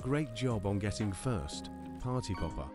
Great job on getting first, party popper.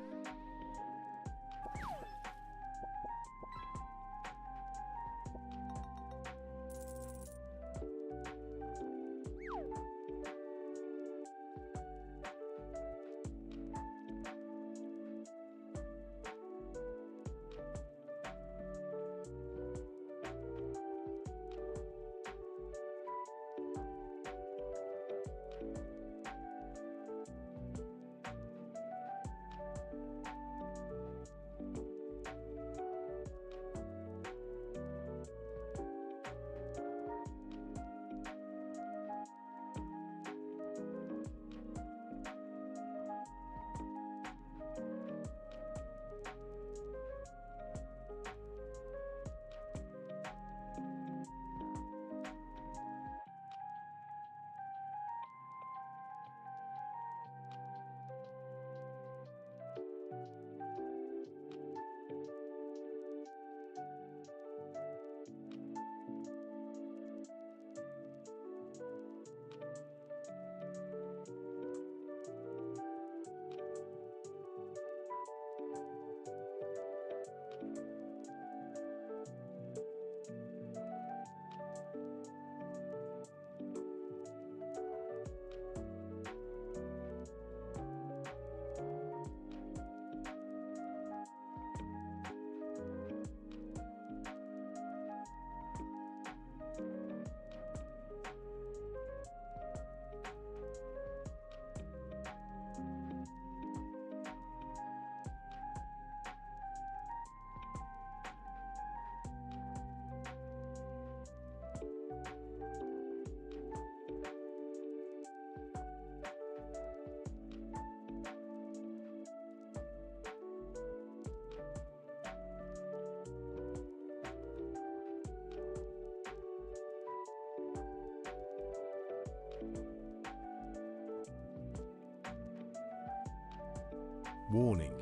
Warning,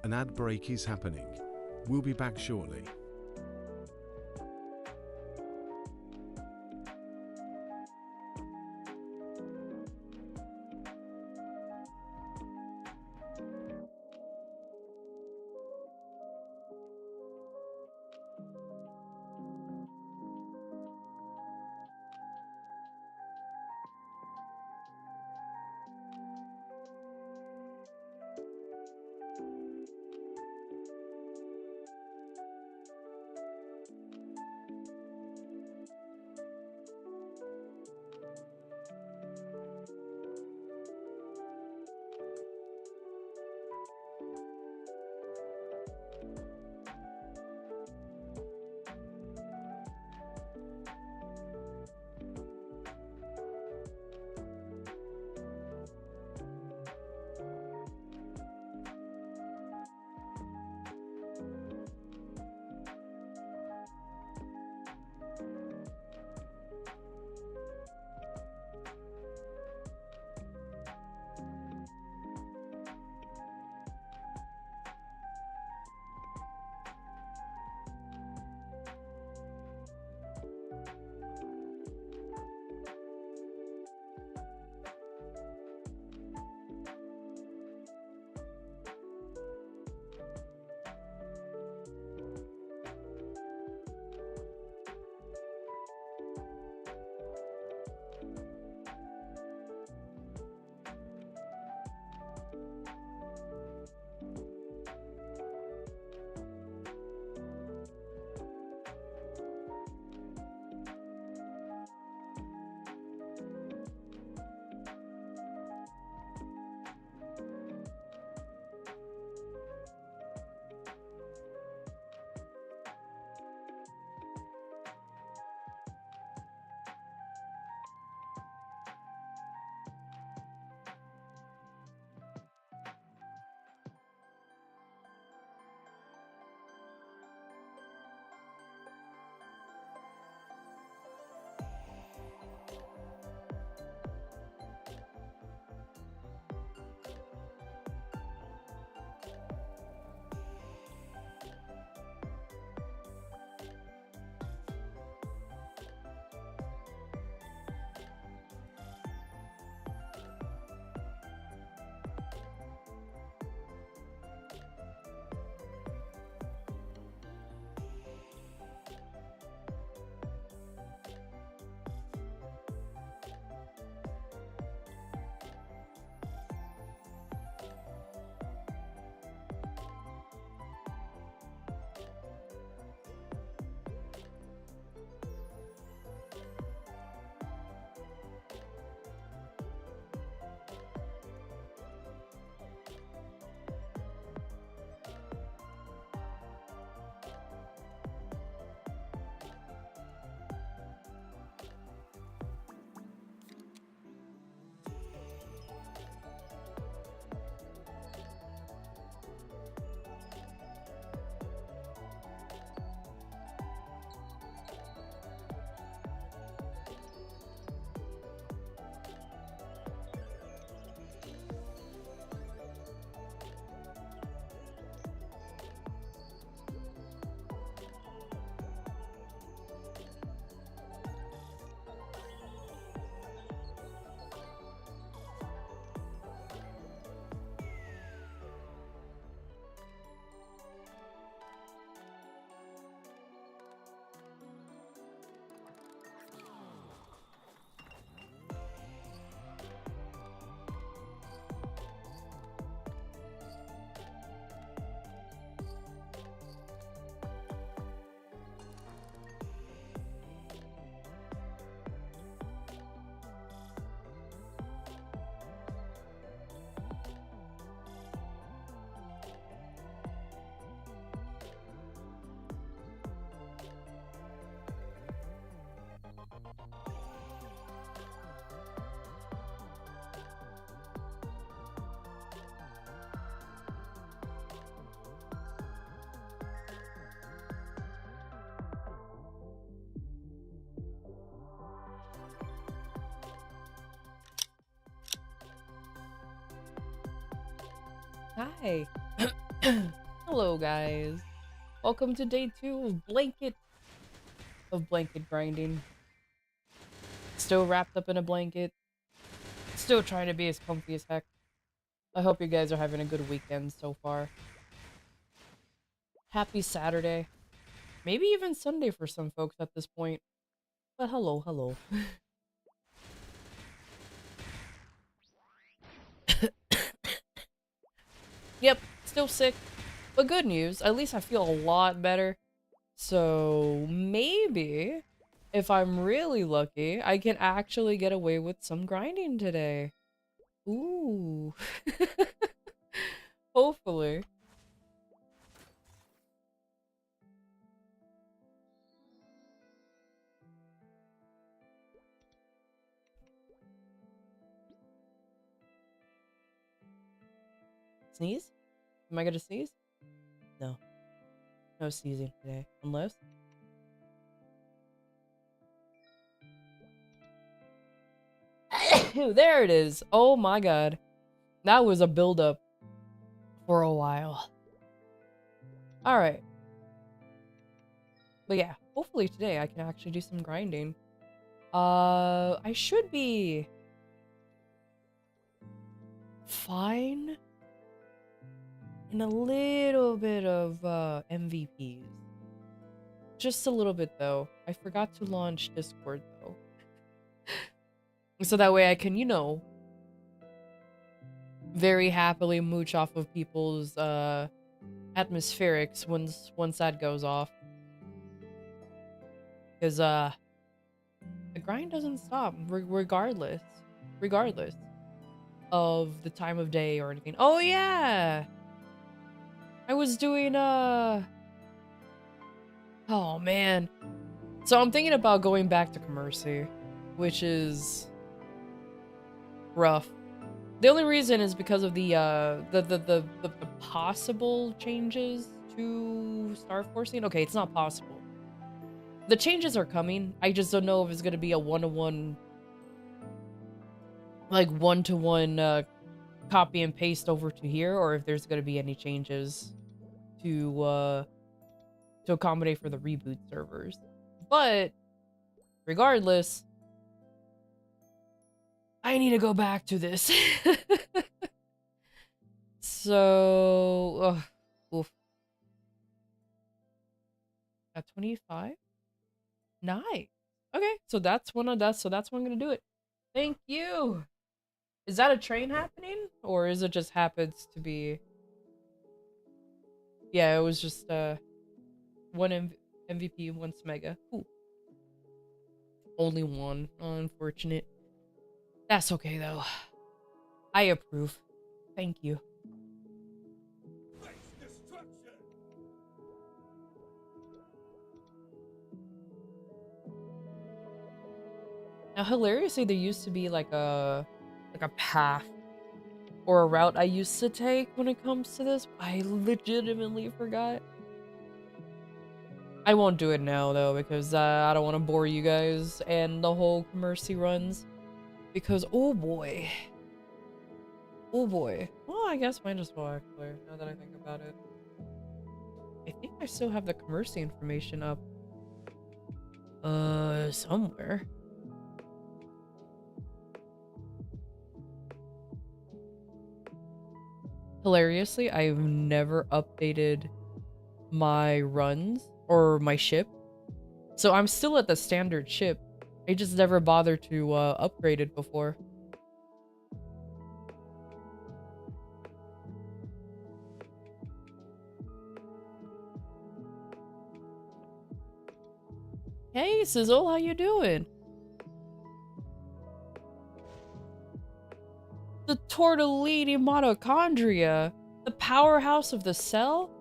an ad break is happening. We'll be back shortly. Hi. Hello, guys. Welcome to day 2 of blanket grinding. Still wrapped up in a blanket. Still trying to be as comfy as heck. I hope you guys are having a good weekend so far. Happy Saturday. Maybe even Sunday for some folks at this point. But hello, hello. Yep, still sick. But good news, at least I feel a lot better. So maybe, if I'm really lucky, I can actually get away with some grinding today. Ooh. Hopefully. Sneeze? Am I gonna sneeze? No. No sneezing today. Unless... There it is! Oh my god. That was a build-up for a while. Alright. But yeah, hopefully today I can actually do some grinding. I should be... fine in a little bit of MVPs. Just a little bit though. I forgot to launch Discord though. So that way I can, you know, very happily mooch off of people's atmospherics once that goes off. Because the grind doesn't stop regardless of the time of day or anything. Oh yeah! I was doing oh man. So I'm thinking about going back to Commercy, which is rough. The only reason is because of the possible changes to Star Forcing. Okay, it's not possible. The changes are coming. I just don't know if it's gonna be a one-to-one, like one-to-one copy and paste over to here, or if there's gonna be any changes to accommodate for the reboot servers. But regardless, I need to go back to this. So, oof. At 25? Nice. Okay, so that's one of that. So that's when I'm gonna do it. Thank you. Is that a train happening, or is it just happens to be? Yeah, it was just one MVP, one Smega. Ooh. Only one. Unfortunate. That's okay though. I approve. Thank you. Now, hilariously, there used to be like a path or a route I used to take when it comes to this. I legitimately forgot. I won't do it now though because I don't want to bore you guys and the whole Commercy runs. Because oh boy. Oh boy. Well, I guess mine as well actually, now that I think about it. I think I still have the Commercy information up. Somewhere. Hilariously, I've never updated my runs or my ship. So I'm still at the standard ship. I just never bothered to upgrade it before. Hey Sizzle, how you doing? The tortellini mitochondria, the powerhouse of the cell?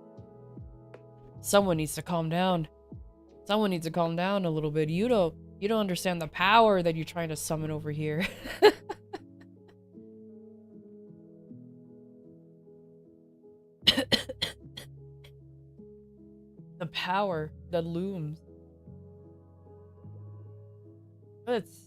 Someone needs to calm down. Someone needs to calm down a little bit. You don't understand the power that you're trying to summon over here. The power that looms. Let's see.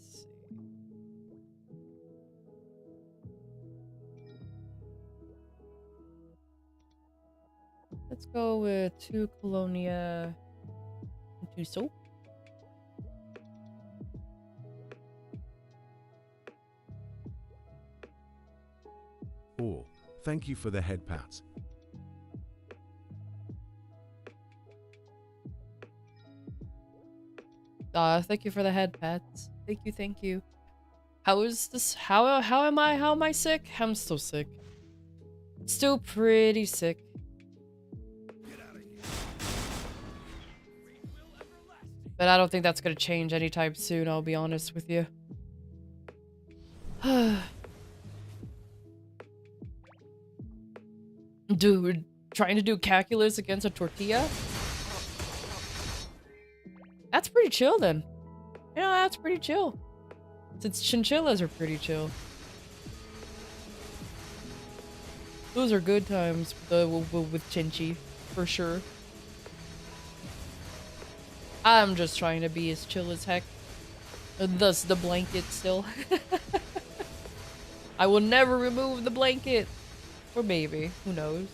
Let's go with 2 colonia and 2 soap. Or, thank you for the head pat. Thank you for the head pats. Thank you, thank you. How is this? How am I? How am I sick? I'm still sick. Still pretty sick. But I don't think that's gonna change anytime soon, I'll be honest with you. Dude, trying to do calculus against a tortilla? That's pretty chill then. You know, that's pretty chill. Since chinchillas are pretty chill. Those are good times with Chinchy, for sure. I'm just trying to be as chill as heck. And thus the blanket still. I will never remove the blanket. Or maybe, who knows?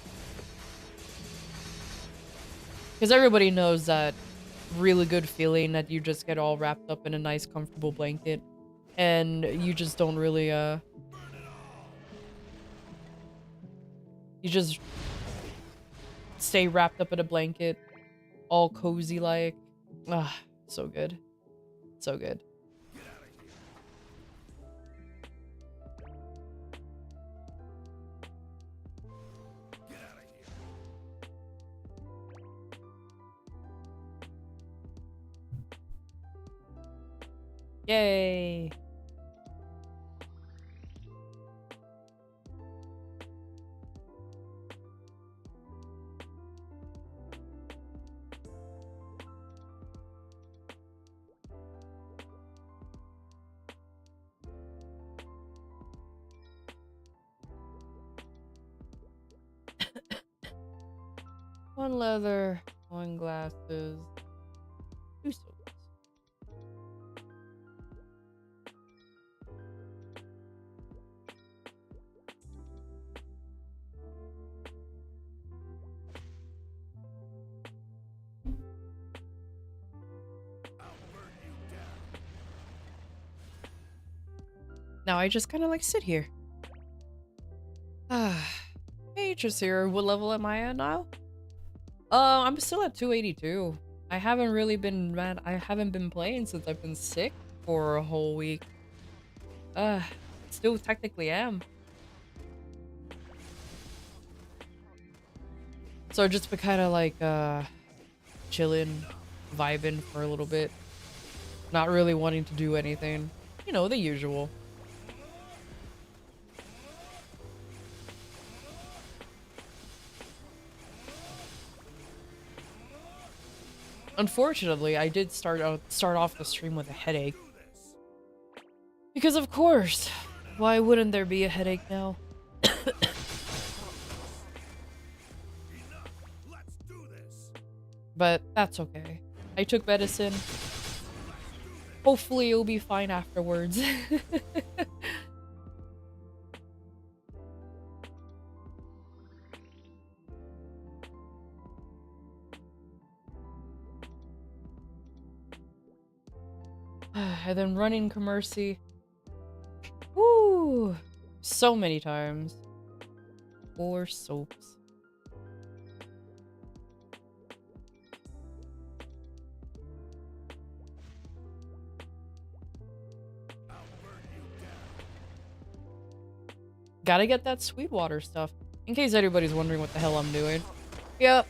Because everybody knows that really good feeling that you just get all wrapped up in a nice comfortable blanket. And you just don't really, you just stay wrapped up in a blanket, all cozy like. Ah, so good. So good. Yay! One leather, 1 glasses, 2 soaps. Now I just kind of like sit here. Hey, Trasir, what level am I at now? I'm still at 282. I haven't been playing since I've been sick for a whole week. Still technically am. So I've just been kind of like, chilling, vibing for a little bit. Not really wanting to do anything. You know, the usual. Unfortunately, I did start off the stream with a headache. Because of course, why wouldn't there be a headache now? But that's okay. I took medicine. Hopefully it'll be fine afterwards. And then running commercy. Woo! So many times. 4 soaps. Gotta get that Sweetwater stuff. In case anybody's wondering what the hell I'm doing. Yep.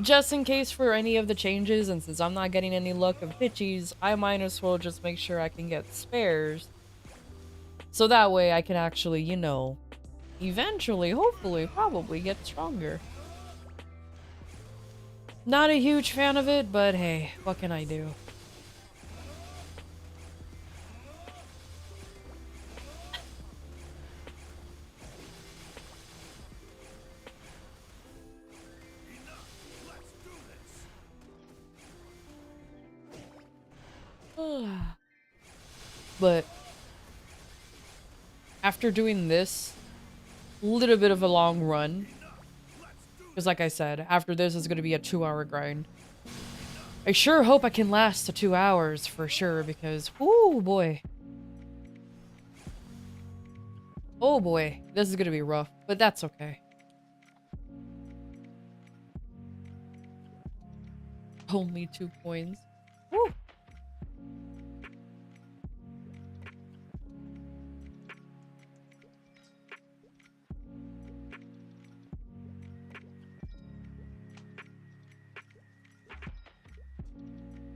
Just in case for any of the changes, and since I'm not getting any luck of pitchies, I might as well just make sure I can get spares. So that way I can actually, you know, eventually, hopefully, probably get stronger. Not a huge fan of it, but hey, what can I do? But after doing this little bit of a long run, Because like I said, after this is going to be a 2-hour grind. I sure hope I can last the 2 hours for sure, because, oh boy. Oh boy, this is going to be rough, but that's okay. Only 2 coins. Woo!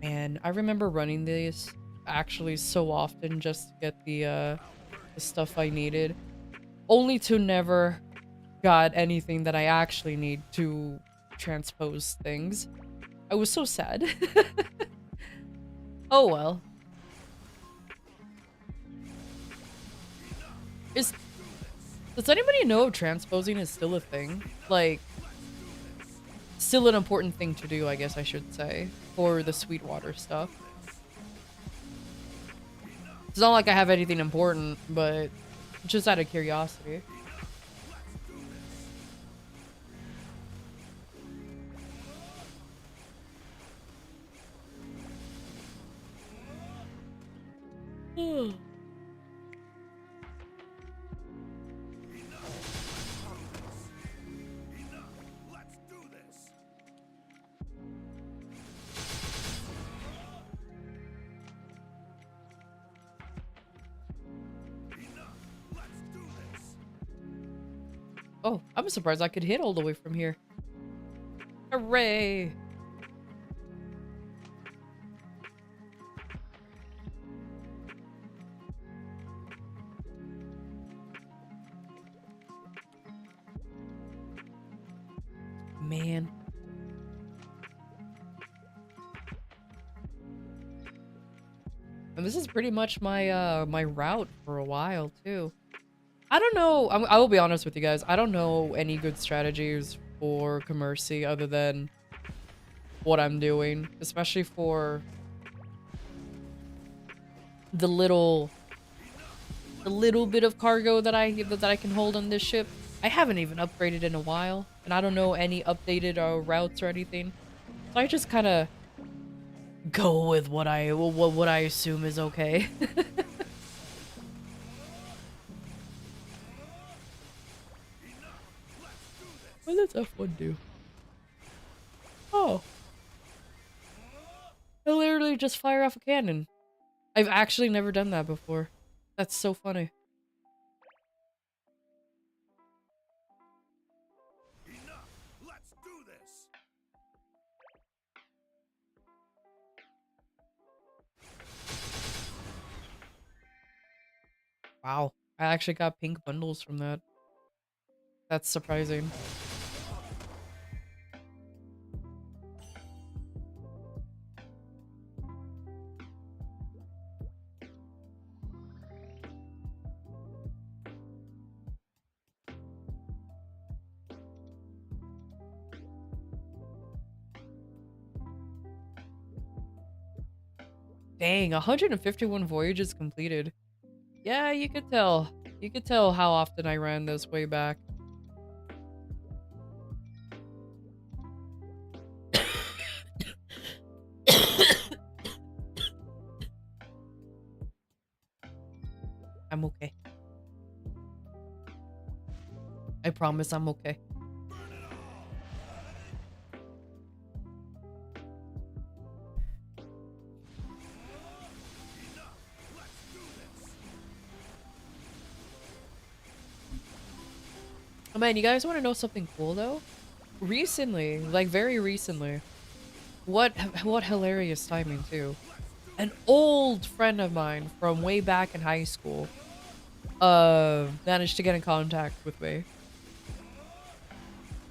Man, I remember running these actually so often just to get the stuff I needed. Only to never got anything that I actually need to transpose things. I was so sad. Oh well. Does anybody know if transposing is still a thing? Like, still an important thing to do, I guess I should say, for the Sweetwater stuff. It's not like I have anything important, but just out of curiosity. Oh, I'm surprised I could hit all the way from here. Hooray! Man. And this is pretty much my my route for a while too. I don't know. I will be honest with you guys. I don't know any good strategies for Commercy other than what I'm doing, especially for the little bit of cargo that I can hold on this ship. I haven't even upgraded in a while, and I don't know any updated routes or anything. So I just kind of go with what I assume is okay. What does F1 do? Oh. I literally just fire off a cannon. I've actually never done that before. That's so funny. Let's do this. Wow. I actually got pink bundles from that. That's surprising. Dang, 151 voyages completed. Yeah, you could tell. You could tell how often I ran this way back. I'm okay. I promise I'm okay. Oh man, you guys want to know something cool though? Recently, like very recently, what hilarious timing too. An old friend of mine from way back in high school managed to get in contact with me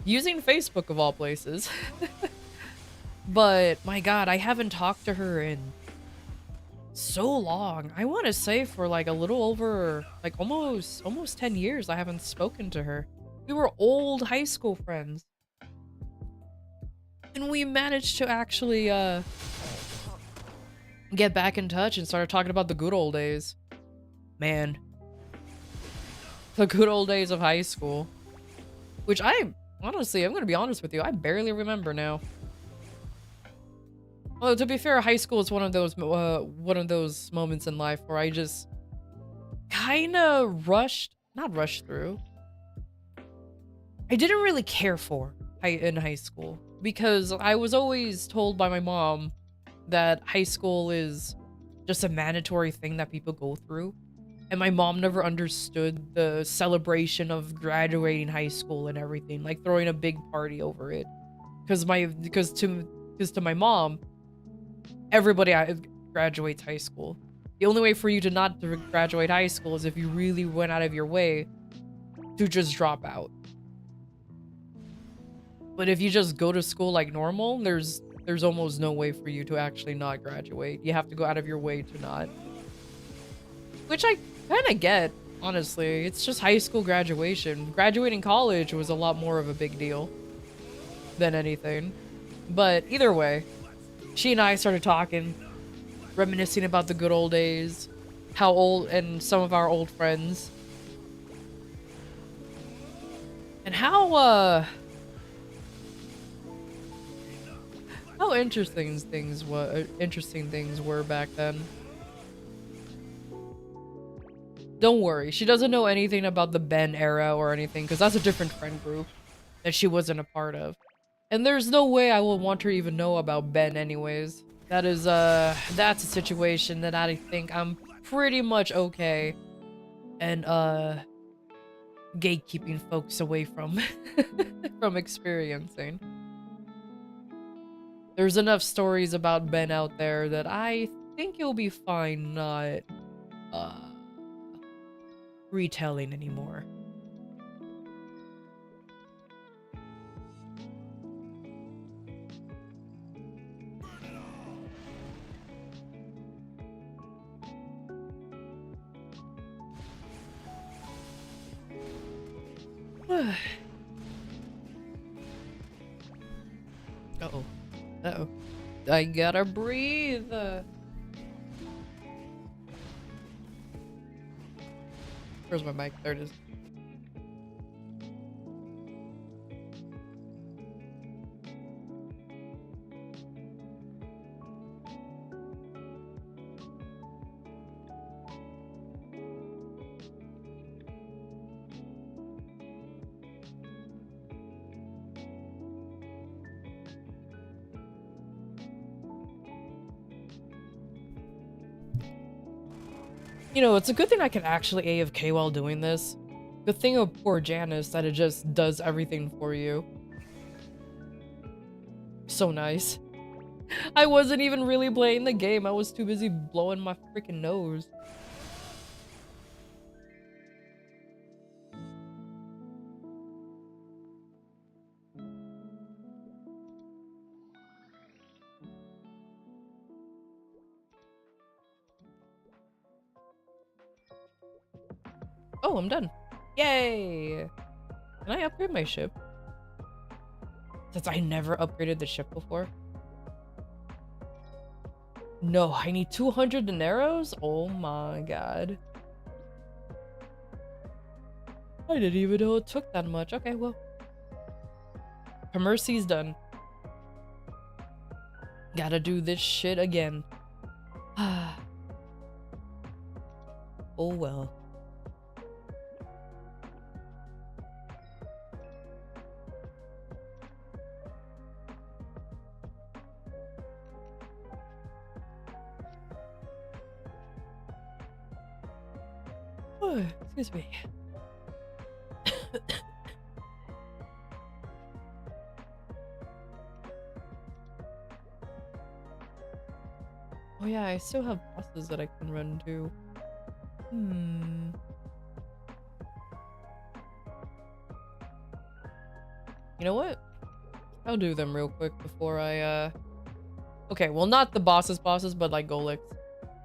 using Facebook of all places. But my god, I haven't talked to her in so long. I want to say for like a little over like almost 10 years I haven't spoken to her. We were old high school friends. And we managed to actually get back in touch and started talking about the good old days. Man. The good old days of high school. Which Honestly, I'm gonna be honest with you. I barely remember now. Well, to be fair, high school is one of those moments in life where I just kind of not rushed through. I didn't really care for in high school because I was always told by my mom that high school is just a mandatory thing that people go through. And my mom never understood the celebration of graduating high school and everything, like throwing a big party over it. Because to my mom, everybody graduates high school. The only way for you to not graduate high school is if you really went out of your way to just drop out. But if you just go to school like normal, there's almost no way for you to actually not graduate. You have to go out of your way to not. Which I kind of get, honestly. It's just high school graduation. Graduating college was a lot more of a big deal than anything. But either way, she and I started talking, reminiscing about the good old days, and some of our old friends. And how interesting things were back then. Don't worry, she doesn't know anything about the Ben era or anything, because that's a different friend group that she wasn't a part of. And there's no way I will want her to even know about Ben anyways. That's a situation that I think I'm pretty much okay and gatekeeping folks away from from experiencing. There's enough stories about Ben out there that I think you'll be fine not retelling anymore. Uh-oh. Uh-oh. I gotta breathe. Where's my mic? There it is. You know, it's a good thing I can actually AFK while doing this. Good thing of poor Janice that it just does everything for you. So nice. I wasn't even really playing the game. I was too busy blowing my freaking nose. Oh, I'm done. Yay! Can I upgrade my ship? Since I never upgraded the ship before. No, I need 200 dineros? Oh my god. I didn't even know it took that much. Okay, well. Commercy's done. Gotta do this shit again. Oh well. Excuse me. Oh yeah, I still have bosses that I can run to. You know what? I'll do them real quick before I okay, well not the bosses, but like Golix.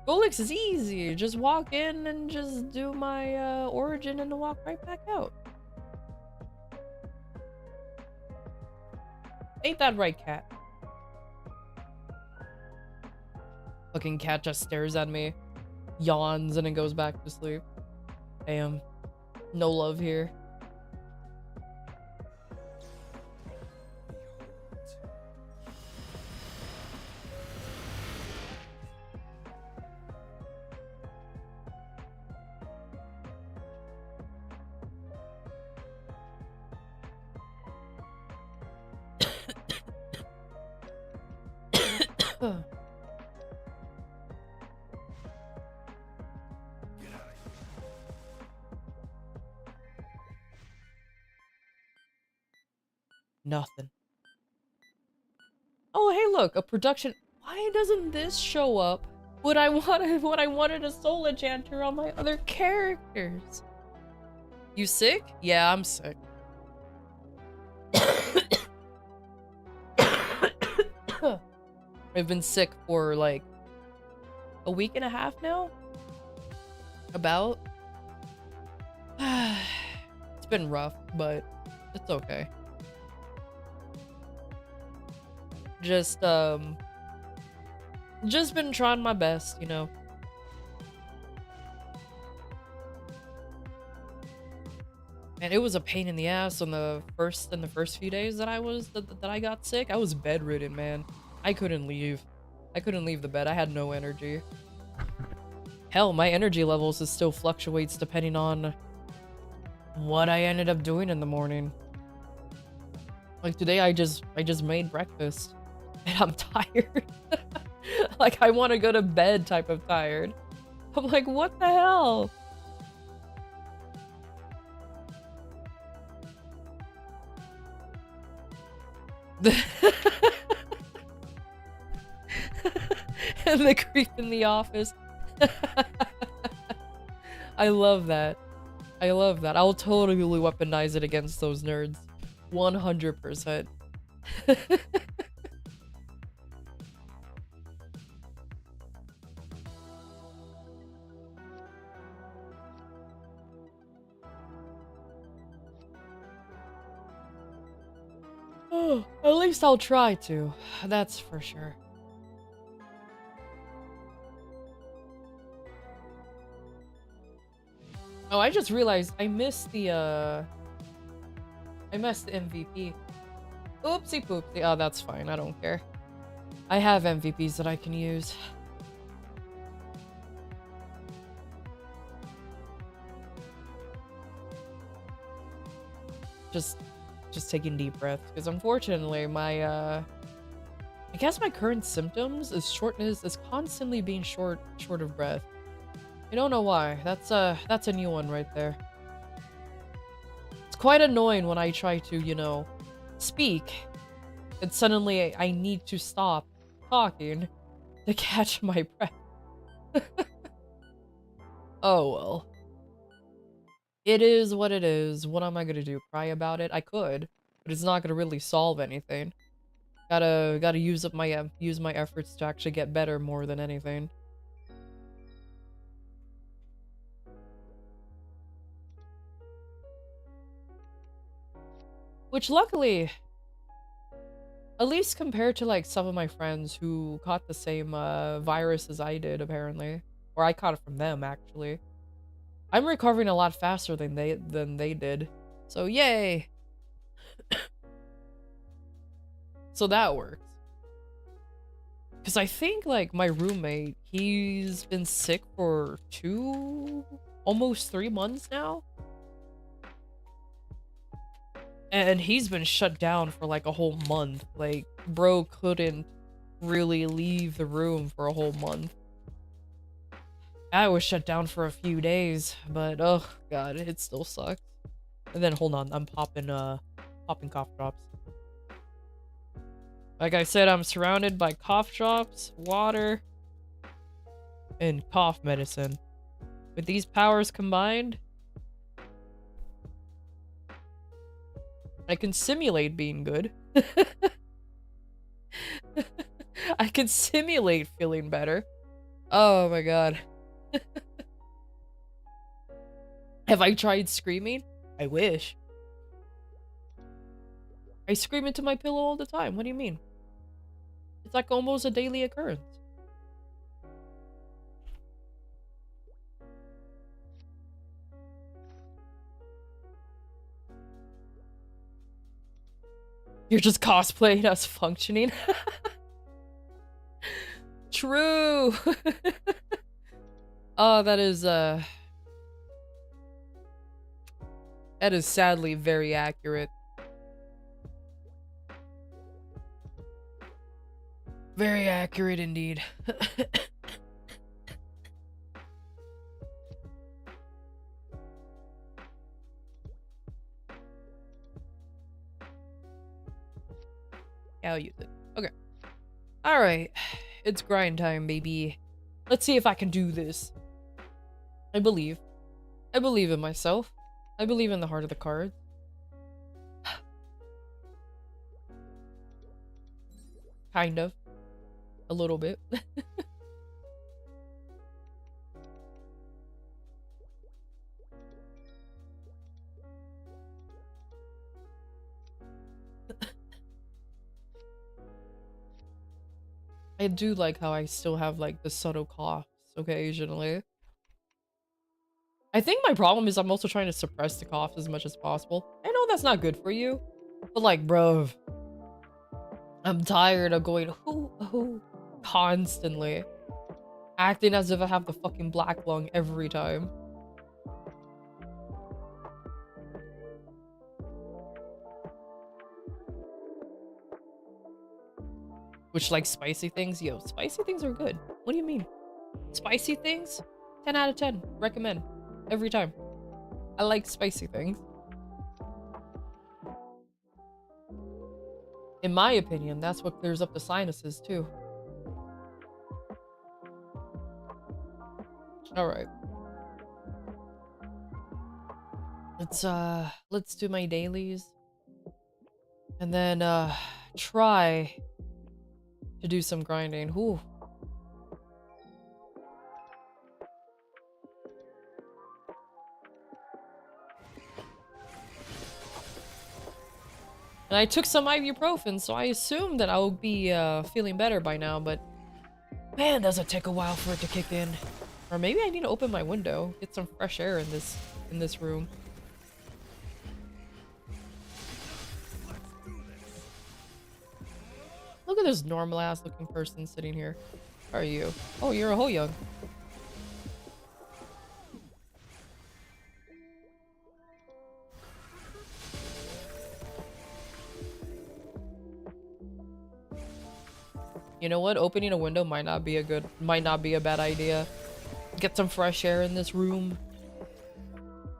Golix is easy. Just walk in and just do my origin and walk right back out. Ain't that right, cat? Fucking cat just stares at me, yawns, and then goes back to sleep. Damn. No love here. nothing. Oh, hey, look, a production. Why doesn't this show up when I wanted a soul enchanter on my other characters? You sick? Yeah, I'm sick. I've been sick for like a week and a half now. About. It's been rough, but it's okay. Just been trying my best, you know. And it was a pain in the ass on the first few days that I got sick. I was bedridden, man. I couldn't leave. I couldn't leave the bed. I had no energy. Hell, my energy levels it still fluctuates depending on what I ended up doing in the morning. Like today I just made breakfast and I'm tired. Like I want to go to bed type of tired. I'm like, what the hell? And the creep in the office. I love that. I love that. I'll totally weaponize it against those nerds. 100%. Oh, at least I'll try to. That's for sure. Oh, I just realized I missed the MVP. Oopsie poopsie. Oh, that's fine. I don't care. I have MVPs that I can use. Just taking deep breaths because unfortunately my I guess my current symptoms is shortness is constantly being short of breath. I don't know why. That's a new one right there. It's quite annoying when I try to, you know, speak and suddenly I need to stop talking to catch my breath. Oh well. It is what it is. What am I gonna do? Cry about it? I could, but it's not gonna really solve anything. Gotta use up my use my efforts to actually get better more than anything. Which luckily, at least compared to like some of my friends who caught the same virus as I did, apparently, or I caught it from them actually. I'm recovering a lot faster than they did. So yay. So that works. Cause I think like my roommate, he's been sick for almost 3 months now. And he's been shut down for like a whole month. Like, bro couldn't really leave the room for a whole month. I was shut down for a few days, but oh god, it still sucks. And then hold on, I'm popping cough drops. Like I said, I'm surrounded by cough drops, water, and cough medicine. With these powers combined, I can simulate being good. I can simulate feeling better. Oh my god. Have I tried screaming? I wish. I scream into my pillow all the time. What do you mean? It's like almost a daily occurrence. You're just cosplaying us functioning. True. Oh, that is sadly very accurate. Very accurate indeed. Yeah, I'll use it. Okay. Alright. It's grind time, baby. Let's see if I can do this. I believe. I believe in myself. I believe in the heart of the cards. Kind of. A little bit. I do like how I still have like the subtle coughs occasionally. I think my problem is I'm also trying to suppress the coughs as much as possible. I know that's not good for you, but like, bro, I'm tired of going hoo constantly, acting as if I have the fucking black lung every time. Which, like, spicy things? Yo, spicy things are good. What do you mean? Spicy things? 10 out of 10. Recommend. Every time. I like spicy things. In my opinion, that's what clears up the sinuses, too. Alright. Let's do my dailies. And then, try to do some grinding. Ooh. And I took some ibuprofen, so I assume that I'll be feeling better by now, but man, does it take a while for it to kick in. Or maybe I need to open my window, get some fresh air in this room. Look at this normal ass looking person sitting here. How are you? Oh, you're a Ho-Young. You know what? Opening a window might not be a bad idea. Get some fresh air in this room.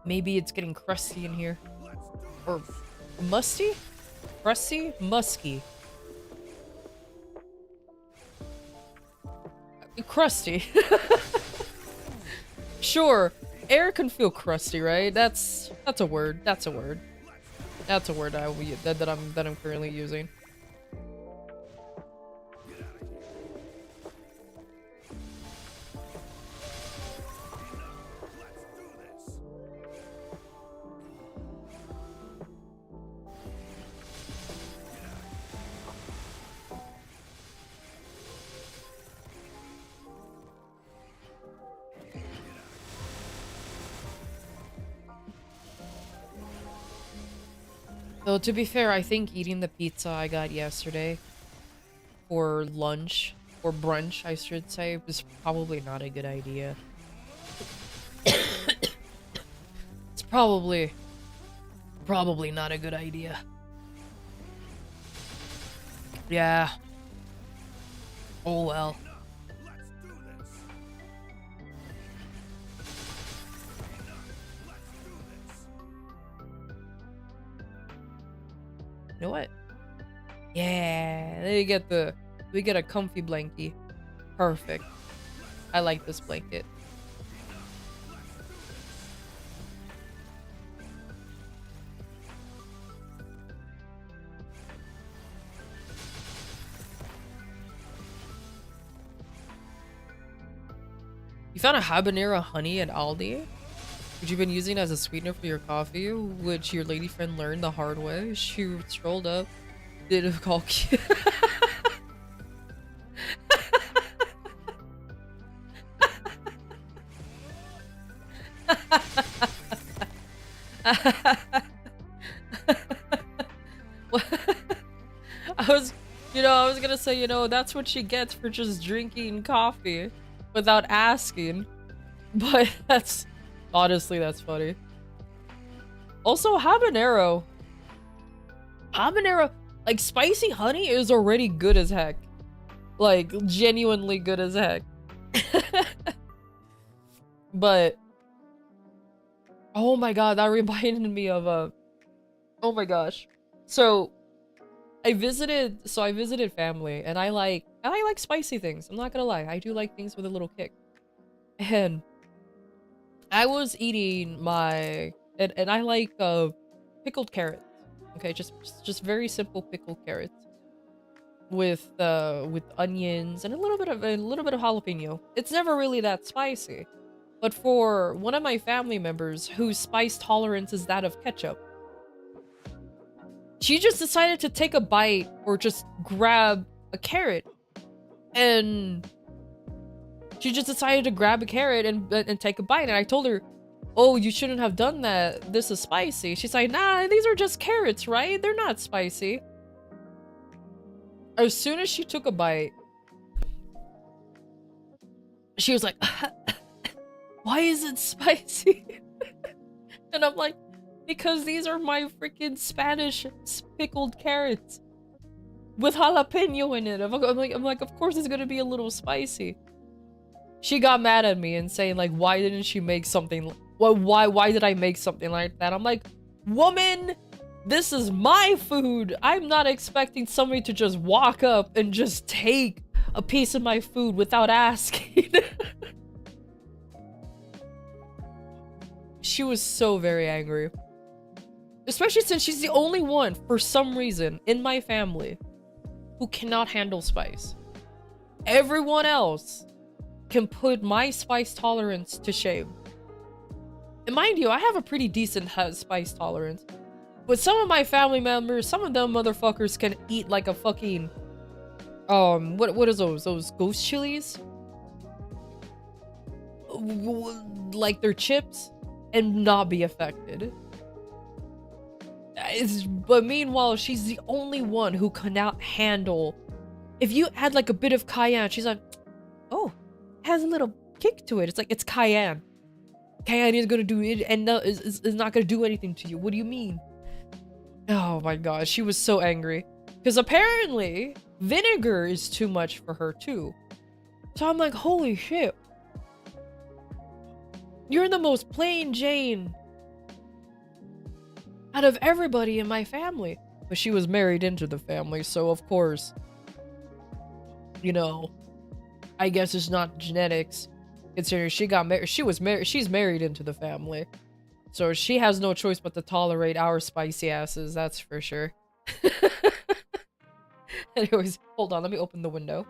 Maybe it's getting crusty in here. Or musty? Crusty? Musky. Crusty. Sure. Air can feel crusty, right? That's a word. That's a word. That's a word that I'm currently using. Though, to be fair, I think eating the pizza I got yesterday for lunch, or brunch, I should say, was probably not a good idea. It's probably not a good idea. Yeah. Oh well. You know what? Yeah, we get a comfy blankie. Perfect. I like this blanket. You found a habanero honey at Aldi? Which you've been using as a sweetener for your coffee, which your lady friend learned the hard way. She strolled up, did a call. I was gonna say, that's what she gets for just drinking coffee without asking. But honestly, that's funny. Also, habanero, like, spicy honey is already good as heck. Like, genuinely good as heck. But, oh my god, that reminded me of oh my gosh. So, I visited family, and I like spicy things. I'm not gonna lie, I do like things with a little kick. And I was eating my and I like pickled carrots. Okay, just very simple pickled carrots with onions and a little bit of jalapeno. It's never really that spicy. But for one of my family members whose spice tolerance is that of ketchup, she just decided to take a bite or just grab a carrot. And she just decided to grab a carrot and take a bite. And I told her, oh, you shouldn't have done that. This is spicy. She's like, nah, these are just carrots, right? They're not spicy. As soon as she took a bite, she was like, why is it spicy? And I'm like, because these are my freaking Spanish pickled carrots with jalapeno in it. I'm like, of course it's gonna be a little spicy. She got mad at me and saying like, why didn't she make something? Why did I make something like that? I'm like, woman, this is my food. I'm not expecting somebody to just walk up and just take a piece of my food without asking. She was so very angry. Especially since she's the only one, for some reason, in my family who cannot handle spice. Everyone else can put my spice tolerance to shame. And mind you, I have a pretty decent spice tolerance. But some of my family members, some of them motherfuckers can eat like a fucking... what is those? Those ghost chilies? Like they're chips and not be affected. But meanwhile, she's the only one who cannot handle... If you add like a bit of cayenne, she's like, oh, it has a little kick to it. It's like, it's cayenne. Cayenne is gonna do it and is not gonna do anything to you. What do you mean? Oh my god, she was so angry. Because apparently, vinegar is too much for her too. So I'm like, holy shit. You're the most plain Jane out of everybody in my family. But she was married into the family, so of course, you know, I guess it's not genetics. Considering she got married, she's married into the family. So she has no choice but to tolerate our spicy asses, that's for sure. Anyways, hold on, let me open the window.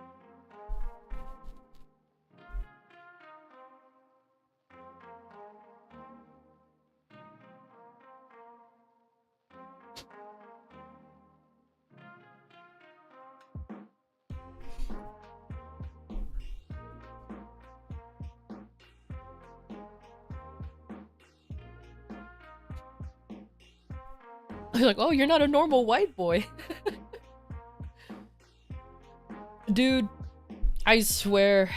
Like, oh, you're not a normal white boy. Dude, I swear.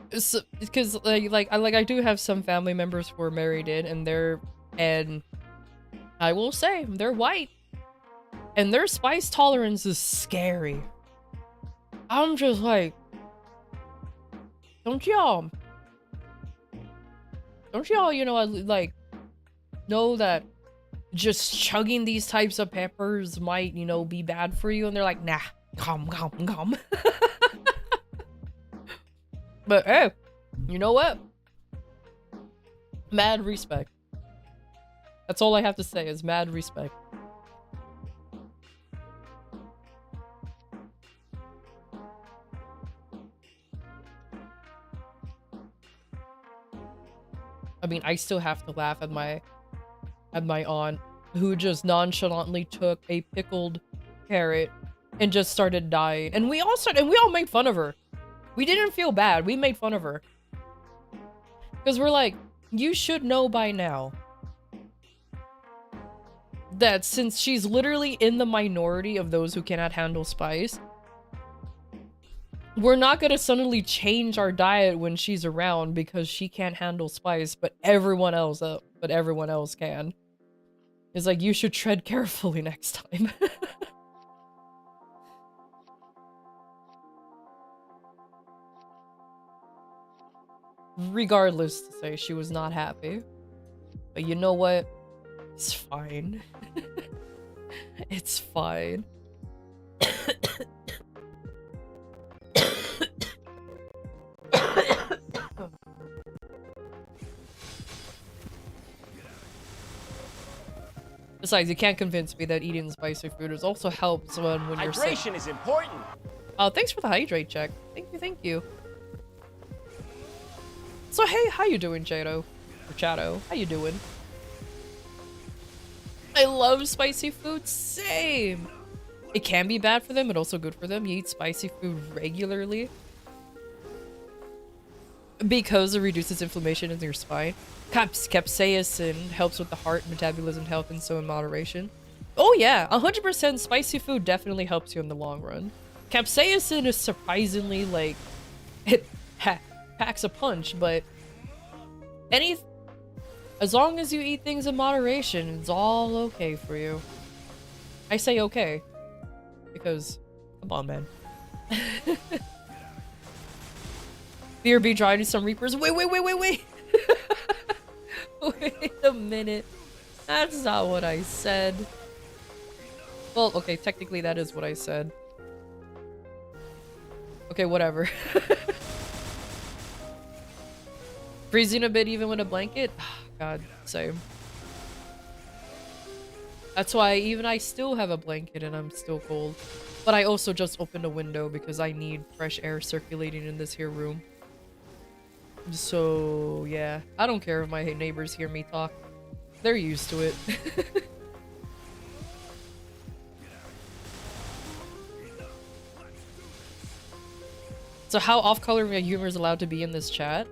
Because I do have some family members who are married in, and I will say they're white, and their spice tolerance is scary. I'm just like, don't y'all, you know, like, know that just chugging these types of peppers might, you know, be bad for you? And they're like, nah, calm. But hey, you know what? Mad respect. That's all I have to say is mad respect. I mean, I still have to laugh at my aunt, who just nonchalantly took a pickled carrot and just started dying. And we all made fun of her. We didn't feel bad. We made fun of her. Because we're like, you should know by now that since she's literally in the minority of those who cannot handle spice, we're not gonna suddenly change our diet when she's around because she can't handle spice, but everyone else can. It's like, you should tread carefully next time. Regardless to say, she was not happy. But you know what? It's fine. It's fine. Besides, you can't convince me that eating spicy food is also helps when you're sick. Hydration is important. Oh, thanks for the hydrate check. Thank you, thank you. So hey, how you doing, Chato? Or Chato, how you doing? I love spicy food. Same. It can be bad for them, but also good for them. You eat spicy food regularly because it reduces inflammation in your spine. Capsaicin helps with the heart metabolism health and so in moderation. Oh yeah, 100% spicy food definitely helps you in the long run. Capsaicin is surprisingly like it packs a punch, but as long as you eat things in moderation, it's all okay for you. I say okay because come on, man. BRB driving some Reapers. Wait. Wait a minute. That's not what I said. Well, okay, technically that is what I said. Okay, whatever. Freezing a bit even with a blanket? God, same. That's why even I still have a blanket and I'm still cold. But I also just opened a window because I need fresh air circulating in this here room. So, yeah. I don't care if my neighbors hear me talk. They're used to it. So how off-color my humor is allowed to be in this chat?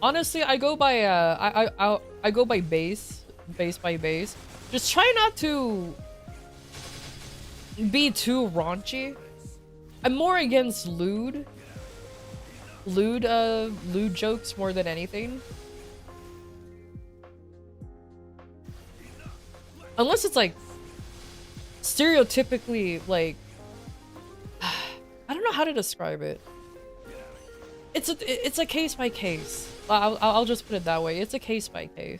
Honestly, I go by I go by base by base. Just try not to be too raunchy. I'm more against lewd jokes more than anything. Unless it's like stereotypically like I don't know how to describe it. It's a case by case. I'll just put it that way. It's a case by case.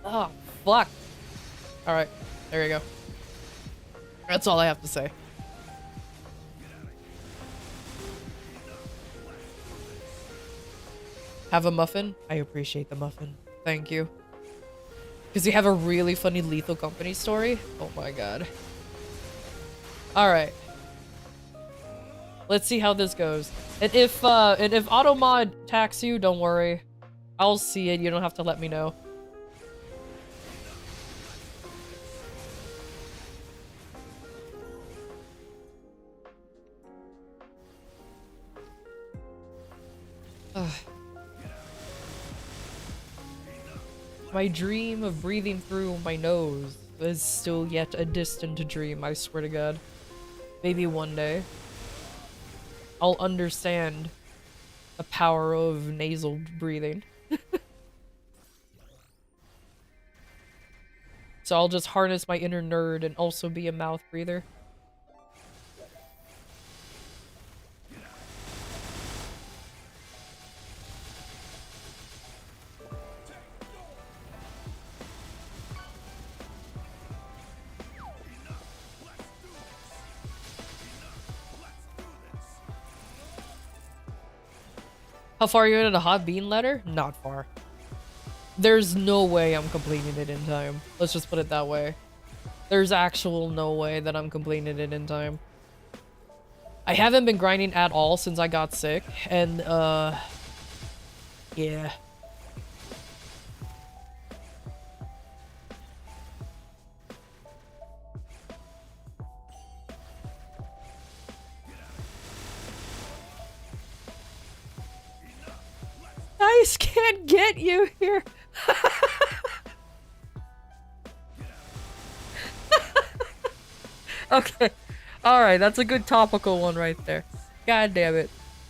Oh, fuck. Alright, there you go. That's all I have to say. Have a muffin? I appreciate the muffin. Thank you. Because you have a really funny Lethal Company story? Oh my god. Alright. Let's see how this goes. And if Automod attacks you, don't worry. I'll see it. You don't have to let me know. My dream of breathing through my nose is still yet a distant dream, I swear to God. Maybe one day I'll understand the power of nasal breathing. So I'll just harness my inner nerd and also be a mouth breather. How far are you into the hot bean letter? Not far. There's no way I'm completing it in time. Let's just put it that way. There's actual no way that I'm completing it in time. I haven't been grinding at all since I got sick, and yeah. I can't get you here. Okay. Alright, that's a good topical one right there. God damn it.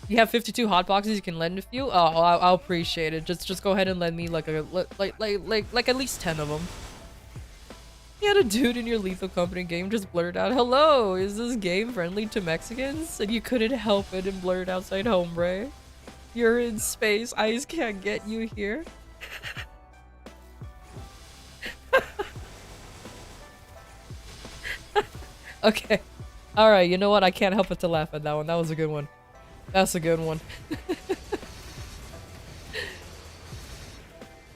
You have 52 hot boxes you can lend a few? Oh, I'll appreciate it. Just go ahead and lend me like at least 10 of them. You had a dude in your Lethal Company game just blurt out, "Hello, is this game friendly to Mexicans?" And you couldn't help it and blurt outside hombre. You're in space, eyes can't get you here. Okay. Alright, you know what? I can't help but to laugh at that one. That was a good one. That's a good one.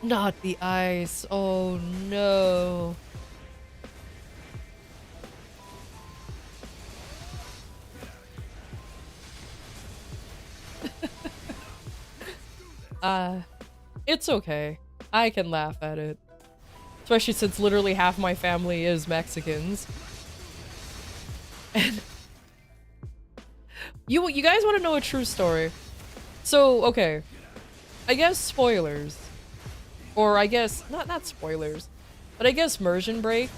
Not the ice. Oh no. It's okay. I can laugh at it. Especially since literally half my family is Mexicans. And you guys want to know a true story? So, okay. I guess spoilers. Or I guess not spoilers. But I guess immersion break.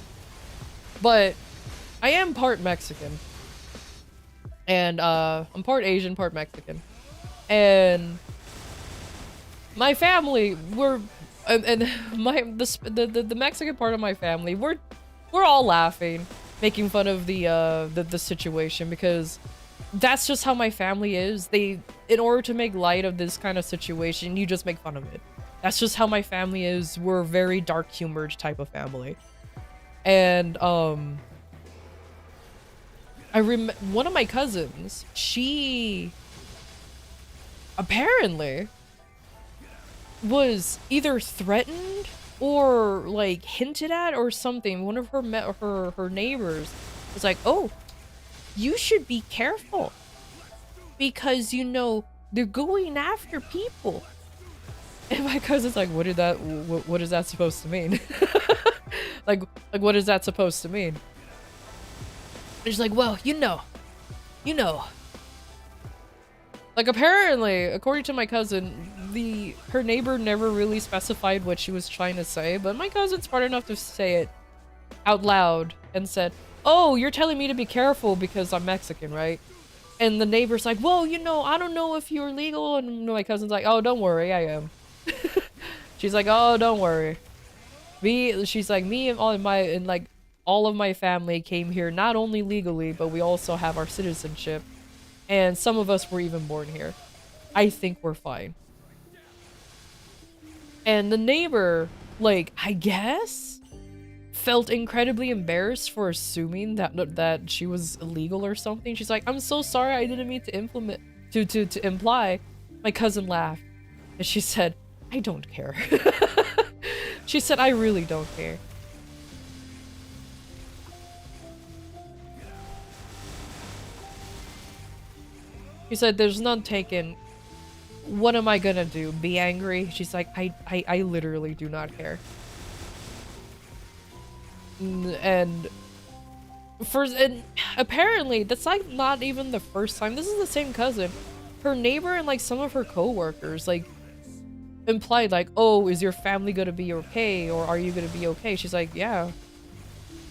But I am part Mexican. And I'm part Asian, part Mexican. And my family, the Mexican part of my family, we're all laughing, making fun of the situation, because that's just how my family is. In order to make light of this kind of situation, you just make fun of it. That's just how my family is. We're a very dark humored type of family. And one of my cousins, she apparently was either threatened or like hinted at or something. One of her neighbors was like, "Oh, you should be careful because you know they're going after people." And my cousin's like, what is that supposed to mean? like what is that supposed to mean? And she's like, "Well, you know. Like, apparently, according to my cousin, her neighbor never really specified what she was trying to say, but my cousin's smart enough to say it out loud and said, "Oh, you're telling me to be careful because I'm Mexican, right?" And the neighbor's like, "Well, you know, I don't know if you're legal." And my cousin's like, "Oh, don't worry, I am." She's like, "Oh, don't worry." She's like, "Me and all of my family came here not only legally, but we also have our citizenship. And some of us were even born here. I think we're fine." And the neighbor, like, I guess, felt incredibly embarrassed for assuming that she was illegal or something. She's like, "I'm so sorry, I didn't mean to imply." My cousin laughed. And she said, "I don't care." She said, "I really don't care." She said, "There's none taken. What am I gonna do? Be angry?" She's like, I literally do not care." And apparently that's like not even the first time. This is the same cousin. Her neighbor and like some of her co-workers like implied like, "Oh, is your family gonna be okay? Or are you gonna be okay?" She's like, "Yeah.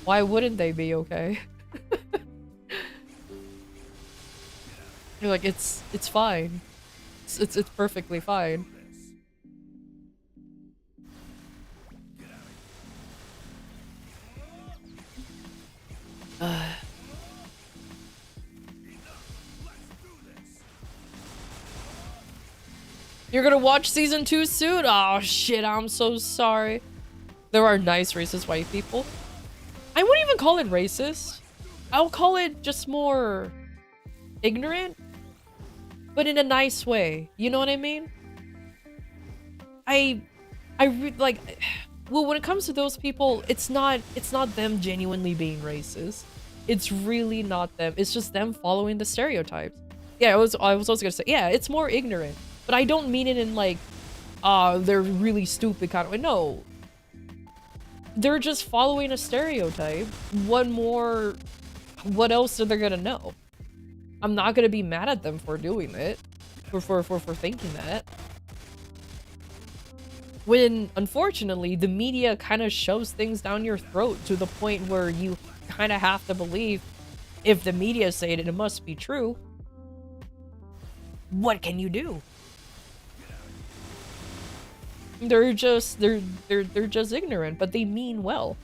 Why wouldn't they be okay?" You're like, it's fine. It's perfectly fine. You're gonna watch season 2 soon? Oh shit, I'm so sorry. There are nice racist white people. I wouldn't even call it racist. I'll call it just more ignorant, but in a nice way. You know what I mean? Well, when it comes to those people, it's not them genuinely being racist. It's really not them. It's just them following the stereotypes. Yeah, I was also gonna say, yeah, it's more ignorant. But I don't mean it in like, they're really stupid kind of way. No. They're just following a stereotype. What else are they gonna know? I'm not gonna be mad at them for doing it. For thinking that. When, unfortunately, the media kind of shoves things down your throat to the point where you kind of have to believe If the media say it, it must be true. What can you do? They're just ignorant, but they mean well.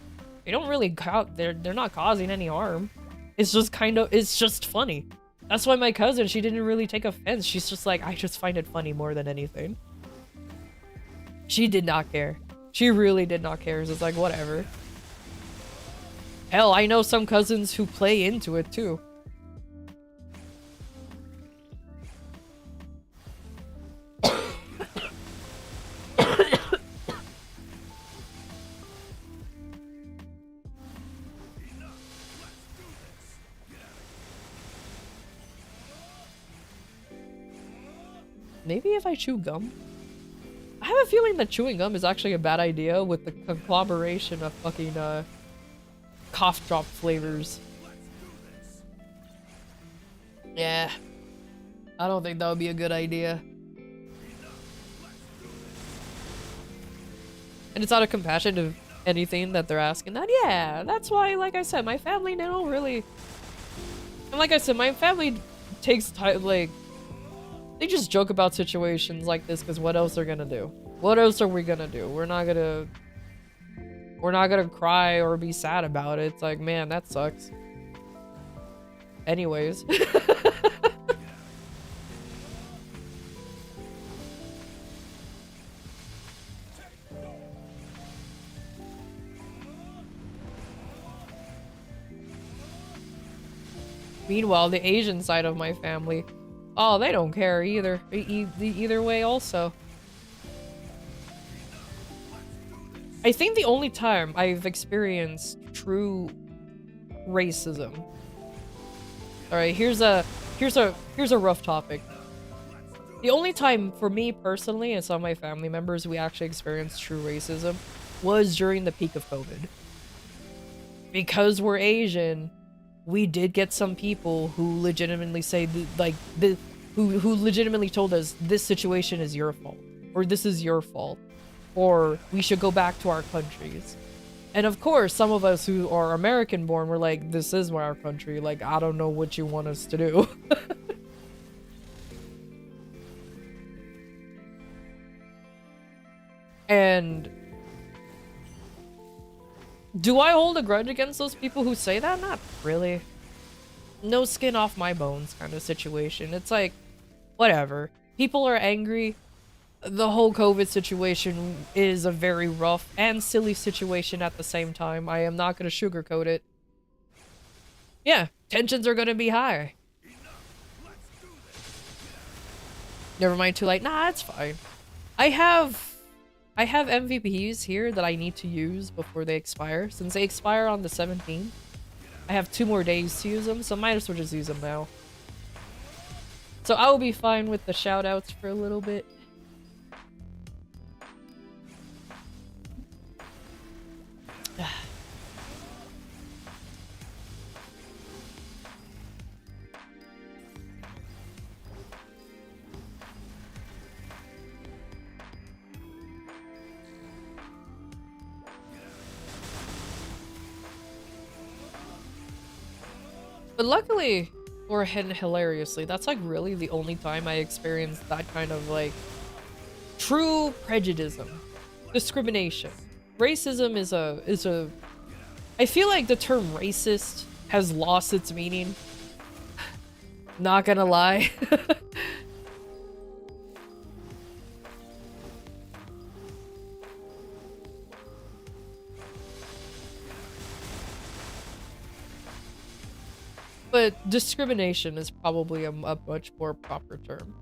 They don't really they're not causing any harm. It's just it's just funny. That's why my cousin, she didn't really take offense. She's just like, I just find it funny more than anything. She did not care. She really did not care. It's like, whatever. Hell, I know some cousins who play into it too. Maybe if I chew gum? I have a feeling that chewing gum is actually a bad idea with the conglomeration of fucking, cough drop flavors. Yeah. I don't think that would be a good idea. And it's out of compassion to anything that they're asking that. Yeah, that's why, like I said, my family, they don't really... And like I said, my family takes time, like... They just joke about situations like this because what else are gonna do? What else are we gonna do? We're not gonna cry or be sad about it. It's like, man, that sucks. Anyways. Meanwhile, the Asian side of my family, oh, they don't care either. Either way also. I think the only time I've experienced true racism. Alright, here's a rough topic. The only time for me personally and some of my family members we actually experienced true racism was during the peak of COVID. Because we're Asian, we did get some people who legitimately say, who legitimately told us this situation is your fault, or this is your fault, or we should go back to our countries. And of course, some of us who are American born were like, this is our country, like, I don't know what you want us to do. And do I hold a grudge against those people who say that? Not really. No skin off my bones kind of situation. It's like, whatever. People are angry. The whole COVID situation is a very rough and silly situation at the same time. I am not going to sugarcoat it. Yeah, tensions are going to be high. Never mind, too late. Nah, it's fine. I have MVPs here that I need to use before they expire. Since they expire on the 17th, I have 2 more days to use them, so I might as well just use them now. So I will be fine with the shoutouts for a little bit. But luckily, or hilariously, that's like really the only time I experienced that kind of like true prejudice, discrimination. Racism is a I feel like the term racist has lost its meaning. Not gonna lie. But discrimination is probably a much more proper term.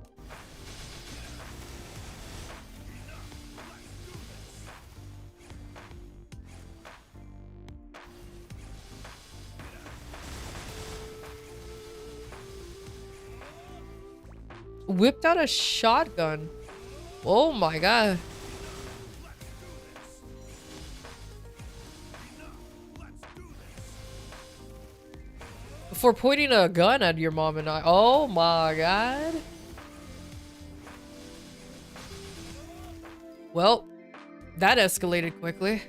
Whipped out a shotgun. Oh my god. For pointing a gun at your mom and I. Oh my god. Well, that escalated quickly.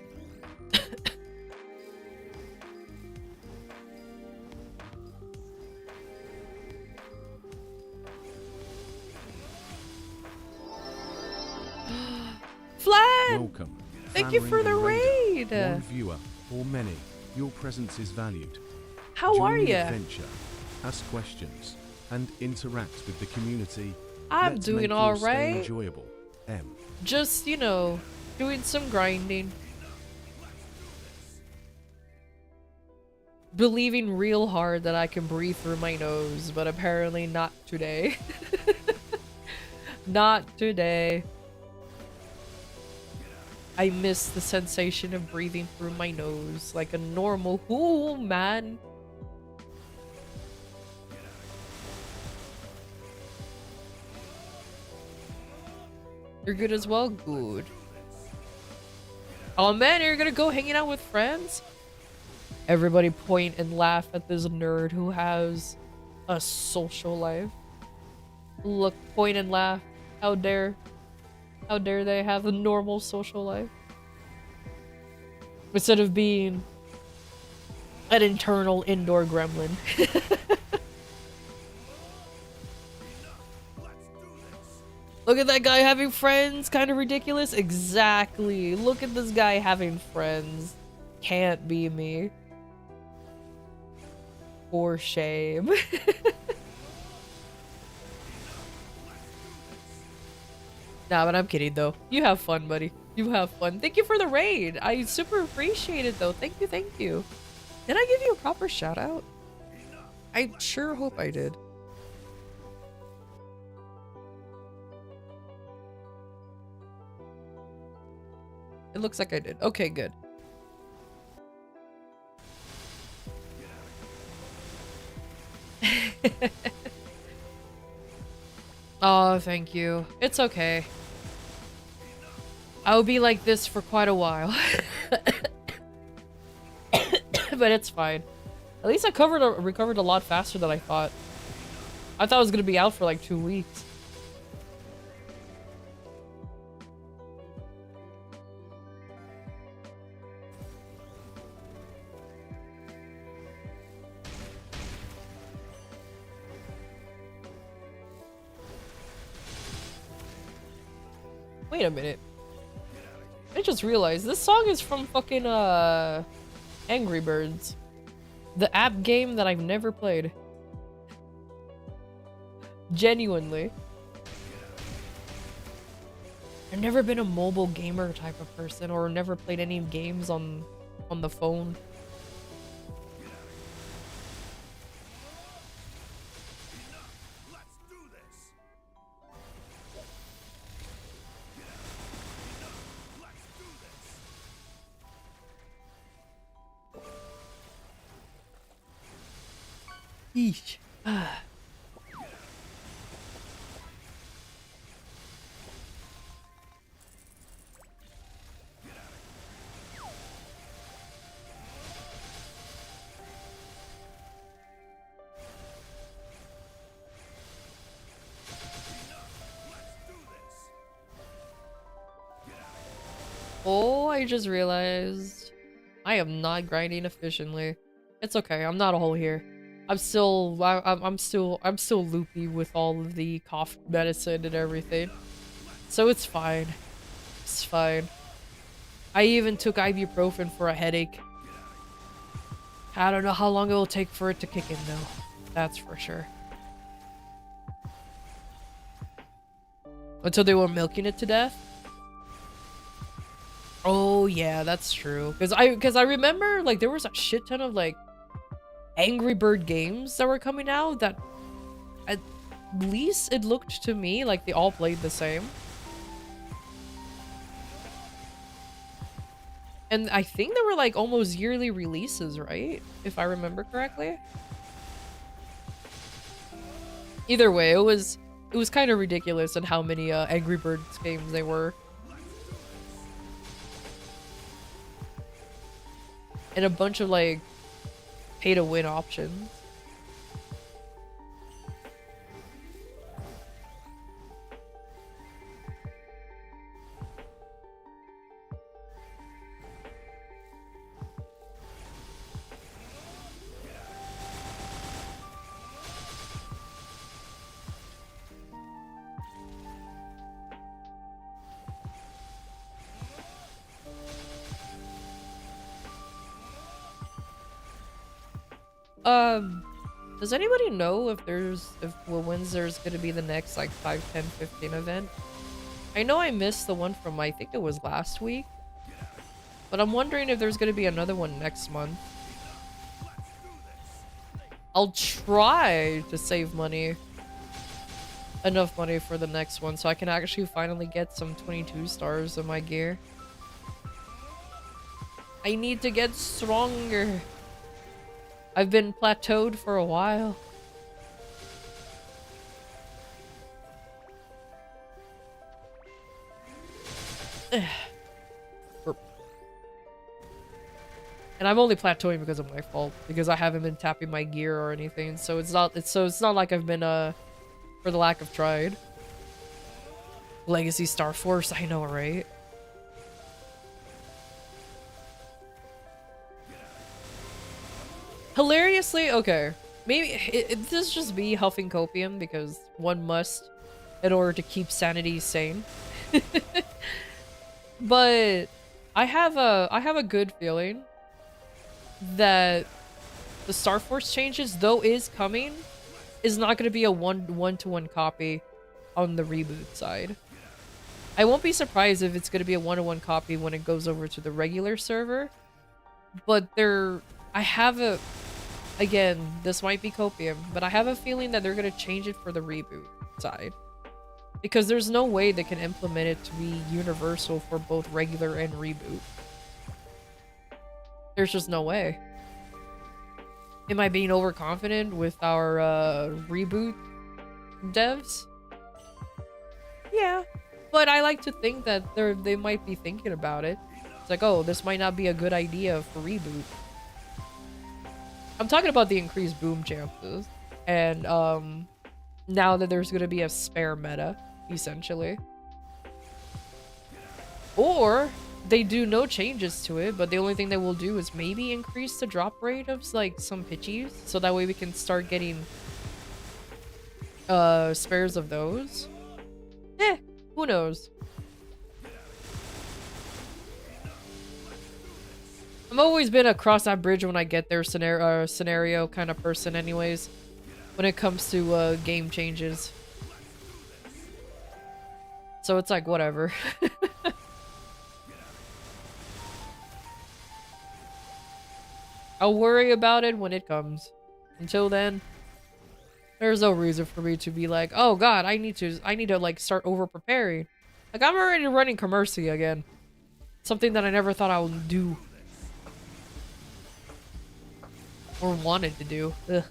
Welcome. Thank you Fan for ring the and raid. raider. One viewer or many, your presence is valued. How Join are the you? adventure, ask questions, and interact with the community. I'm Let's doing make your all stay right. enjoyable. M. Just, you know, doing some grinding. Believing real hard that I can breathe through my nose, but apparently not today. Not today. I miss the sensation of breathing through my nose like a normal man. You're good as well? Good. Oh man, you're gonna go hanging out with friends? Everybody point and laugh at this nerd who has a social life. Look, point and laugh. How dare they have a normal social life? Instead of being an internal indoor gremlin. Look at that guy having friends, kind of ridiculous. Exactly. Look at this guy having friends. Can't be me. For shame. Nah, but I'm kidding though. You have fun, buddy. You have fun. Thank you for the raid. I super appreciate it though. Thank you, thank you. Did I give you a proper shout out? I sure hope I did. It looks like I did. Okay, good. Oh, thank you. It's okay. I'll be like this for quite a while. But it's fine. At least I recovered a lot faster than I thought. I thought I was gonna be out for like 2 weeks. Wait a minute. I just realized this song is from fucking Angry Birds. The app game that I've never played. Genuinely. I've never been a mobile gamer type of person or never played any games on the phone. Eesh. Oh, I just realized I am not grinding efficiently. It's okay. I'm not a hole here. I'm still loopy with all of the cough medicine and everything. So it's fine. It's fine. I even took ibuprofen for a headache. I don't know how long it will take for it to kick in though. That's for sure. Until they were milking it to death. Oh yeah, that's true. Cause I remember like there was a shit ton of like Angry Bird games that were coming out that at least it looked to me like they all played the same. And I think there were like almost yearly releases, right? If I remember correctly. Either way, it was kind of ridiculous in how many Angry Birds games they were. And a bunch of like pay to win options. does anybody know if when's there's gonna be the next like 5, 10, 15 event? I know I missed the one from, I think it was last week, but I'm wondering if there's gonna be another one next month. I'll try to save money. Enough money for the next one so I can actually finally get some 22 stars in my gear. I need to get stronger. I've been plateaued for a while. And I'm only plateauing because of my fault, because I haven't been tapping my gear or anything, so it's not like I've been for the lack of trying. Legacy Star Force, I know, right? Hilariously, okay. Maybe this is just me huffing copium because one must in order to keep sanity sane. But I have a good feeling that the Star Force changes, though is coming, is not going to be a one-to-one copy on the reboot side. I won't be surprised if it's going to be a one-to-one copy when it goes over to the regular server. But I have a, again, this might be copium, but I have a feeling that they're going to change it for the reboot side. Because there's no way they can implement it to be universal for both regular and reboot. There's just no way. Am I being overconfident with our reboot devs? Yeah, but I like to think that they might be thinking about it. It's like, oh, this might not be a good idea for reboot. I'm talking about the increased boom chances, and now that there's gonna be a spare meta, essentially. Or they do no changes to it, but the only thing they will do is maybe increase the drop rate of like some pitchies, so that way we can start getting spares of those. Who knows? I've always been a cross that bridge when I get there scenario kind of person anyways, when it comes to game changes. So it's like, whatever. I'll worry about it when it comes. Until then, there's no reason for me to be like, oh god, I need to like start over preparing. Like, I'm already running Commercy again. Something that I never thought I would do. Or wanted to do. Ugh.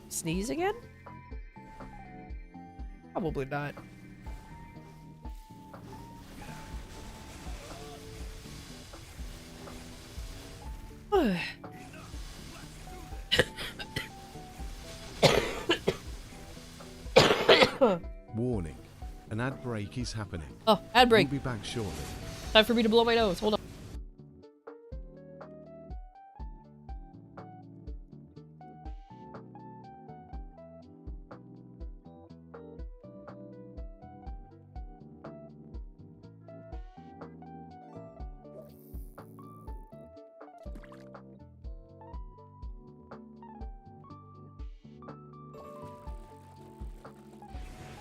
Sneeze again? Probably not. Warning. An ad break is happening. Oh, ad break. We'll be back shortly. Time for me to blow my nose. Hold on.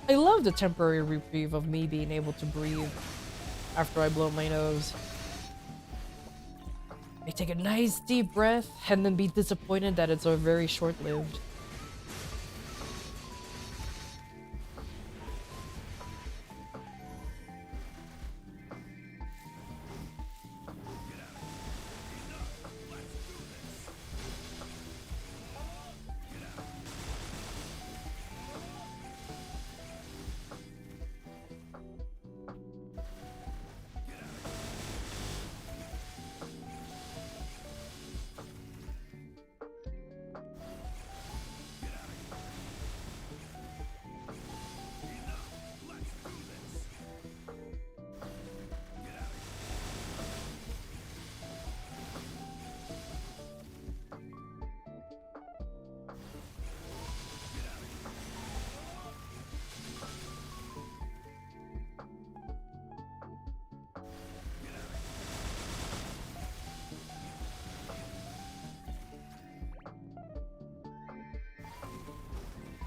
I love the temporary reprieve of me being able to breathe after I blow my nose. I take a nice deep breath and then be disappointed that it's very short-lived.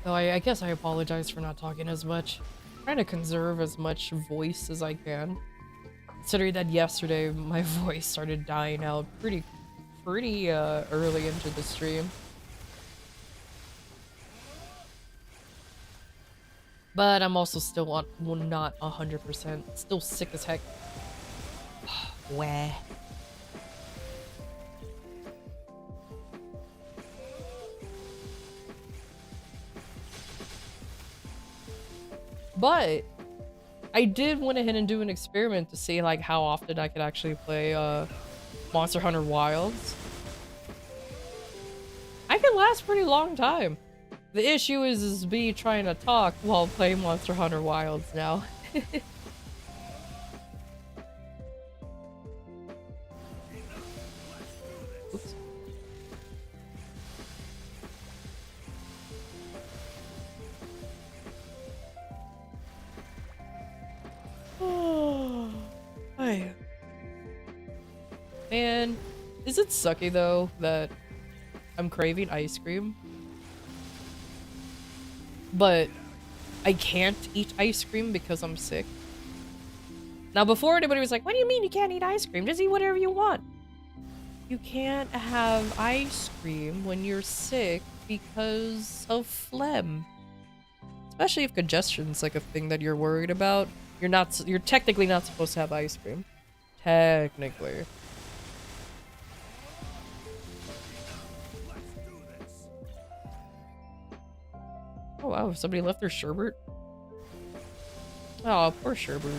So I guess I apologize for not talking as much. I'm trying to conserve as much voice as I can. Considering that yesterday my voice started dying out pretty early into the stream. But I'm also still not 100%. Still sick as heck. Wah. But I did went ahead and do an experiment to see like how often I could actually play Monster Hunter Wilds. I can last pretty long time. The issue is me trying to talk while playing Monster Hunter Wilds now. Oops. Oh, hey. Man, is it sucky though that I'm craving ice cream? But I can't eat ice cream because I'm sick. Now before anybody was like, what do you mean you can't eat ice cream? Just eat whatever you want. You can't have ice cream when you're sick because of phlegm. Especially if congestion's like a thing that you're worried about. You're technically not supposed to have ice cream. Technically. Oh wow, somebody left their sherbet? Oh, poor sherbet.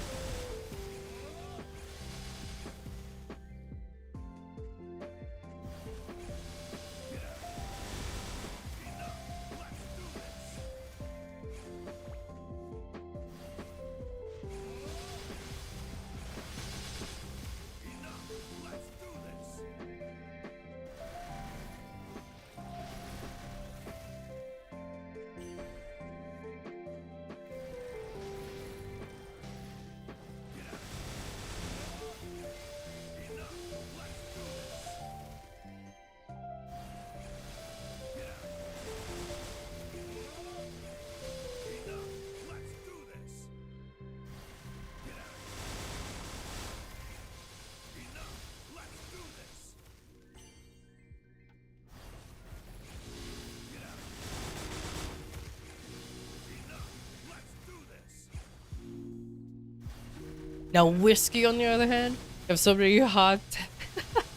Now whiskey, on the other hand, if somebody hot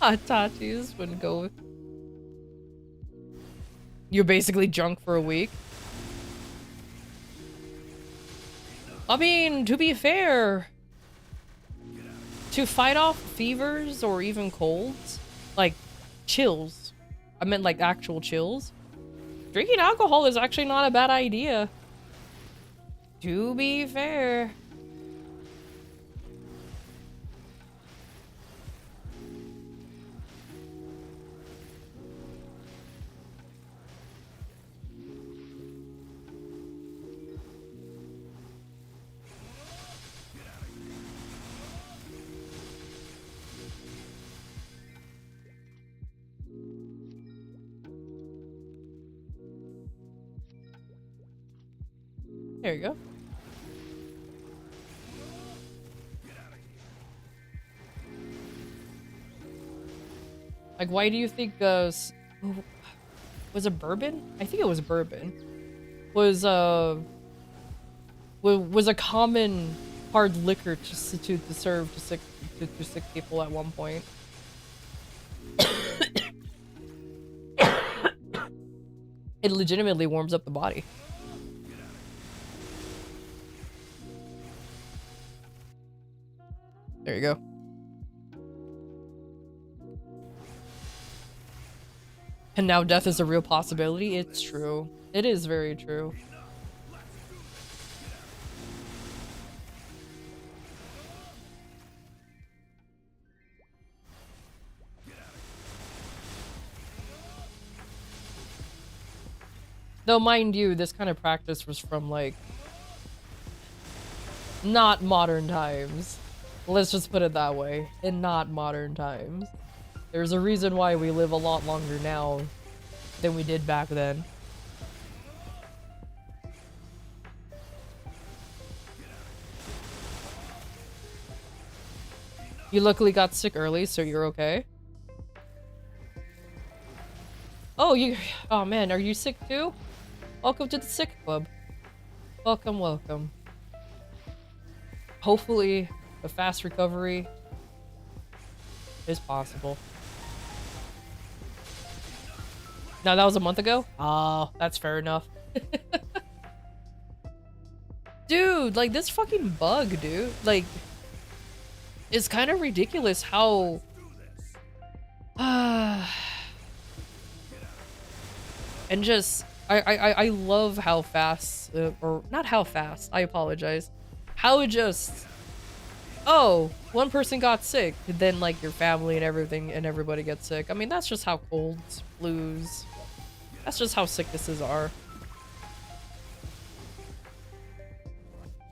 tatis would go, you're basically drunk for a week. I mean, to be fair, to fight off fevers or even colds, like chills, I meant like actual chills, drinking alcohol is actually not a bad idea. To be fair. There you go. Like, why do you think, was it bourbon? I think it was bourbon. Was a common hard liquor to serve to sick people at one point. It legitimately warms up the body. There you go. And now death is a real possibility? It's true. It is very true. Though, mind you, this kind of practice was from, like, not modern times. Let's just put it that way. In not modern times. There's a reason why we live a lot longer now than we did back then. You luckily got sick early, so you're okay. Oh, oh man, are you sick too? Welcome to the sick club. Welcome, welcome. Hopefully, a fast recovery is possible. Now, that was a month ago? Oh, that's fair enough. Dude, like, this fucking bug, dude. Like, it's kind of ridiculous how... and just... I love how fast, or not how fast, I apologize. How it just, oh, one person got sick, then like your family and everything and everybody gets sick. I mean, that's just how colds, flus, that's just how sicknesses are.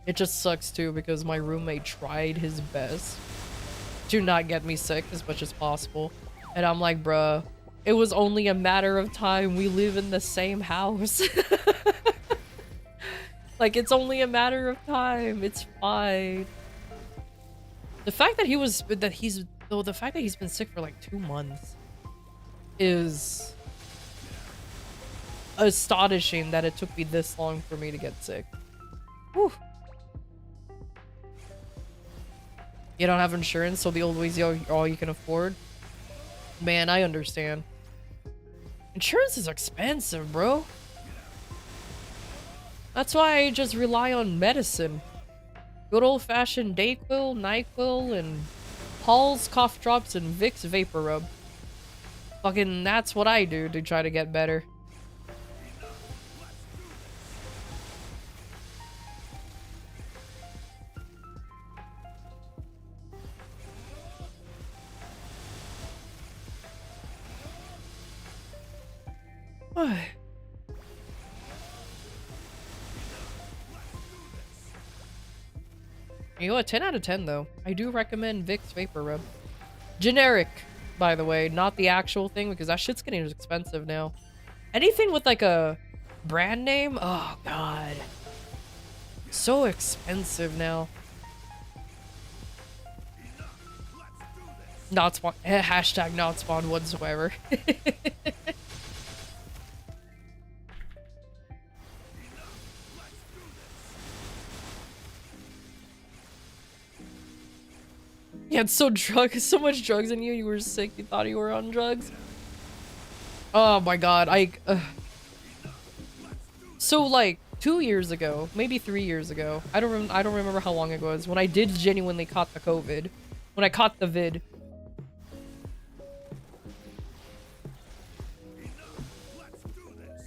It just sucks too because my roommate tried his best to not get me sick as much as possible. And I'm like, bruh, it was only a matter of time. We live in the same house. Like, it's only a matter of time. It's fine. The fact that he's been sick for like 2 months is astonishing that it took me this long for me to get sick. Whew. You don't have insurance, so the old ways are all you can afford? Man, I understand. Insurance is expensive, bro. That's why I just rely on medicine. Good old-fashioned Dayquil, NyQuil, and Hall's cough drops and Vicks vapor rub. Fucking that's what I do to try to get better. You know what? 10 out of 10 though. I do recommend Vicks Vapor Rub. Generic, by the way, not the actual thing because that shit's getting expensive now. Anything with like a brand name? Oh god. So expensive now. Not spawn. Hashtag not spawn whatsoever. You had so much drugs in you, you were sick, you thought you were on drugs. Oh my god, So like 2 years ago, maybe 3 years ago, I don't remember how long it was, when I did genuinely caught the COVID. When I caught the vid.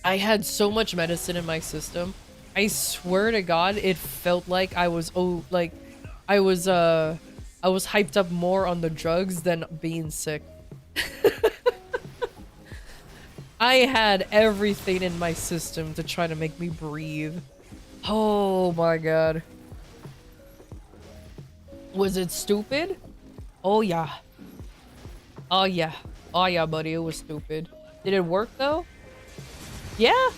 I had so much medicine in my system. I swear to god, it felt like I was I was hyped up more on the drugs than being sick. I had everything in my system to try to make me breathe. Oh my god. Was it stupid? Oh yeah. Oh yeah. Oh yeah, buddy, it was stupid. Did it work though? Yeah.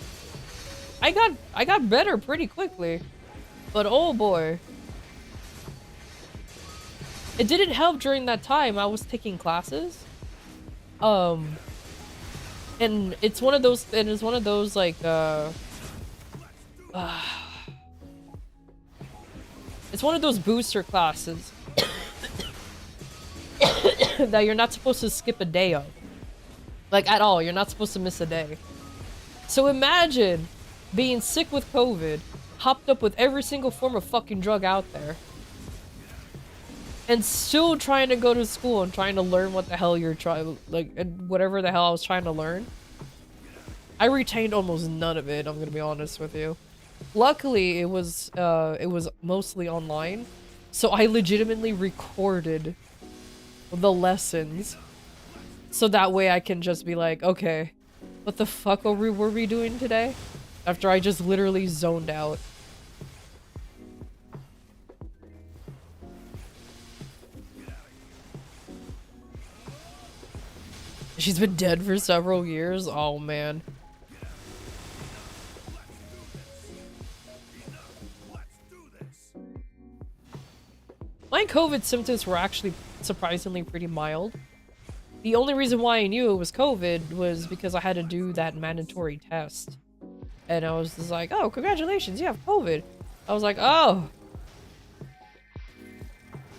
I got better pretty quickly. But oh boy. It didn't help during that time. I was taking classes. And it's one of those like it's one of those booster classes that you're not supposed to skip a day of. Like at all. You're not supposed to miss a day. So imagine being sick with COVID, hopped up with every single form of fucking drug out there. And still trying to go to school and trying to learn what the hell you're trying, like, and whatever the hell I was trying to learn. I retained almost none of it, I'm gonna be honest with you. Luckily, it was mostly online, so I legitimately recorded the lessons. So that way I can just be like, okay, what the fuck were we doing today? After I just literally zoned out. She's been dead for several years? Oh, man. My COVID symptoms were actually surprisingly pretty mild. The only reason why I knew it was COVID was because I had to do that mandatory test. And I was just like, oh, congratulations, you have COVID. I was like, oh.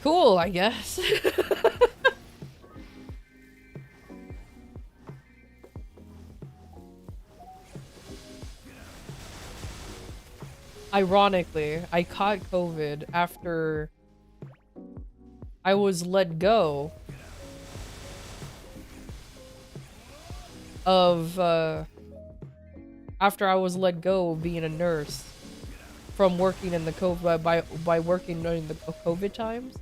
Cool, I guess. Ironically, I caught COVID after I was let go of, after I was let go of being a nurse from working in the COVID, by working during the COVID times.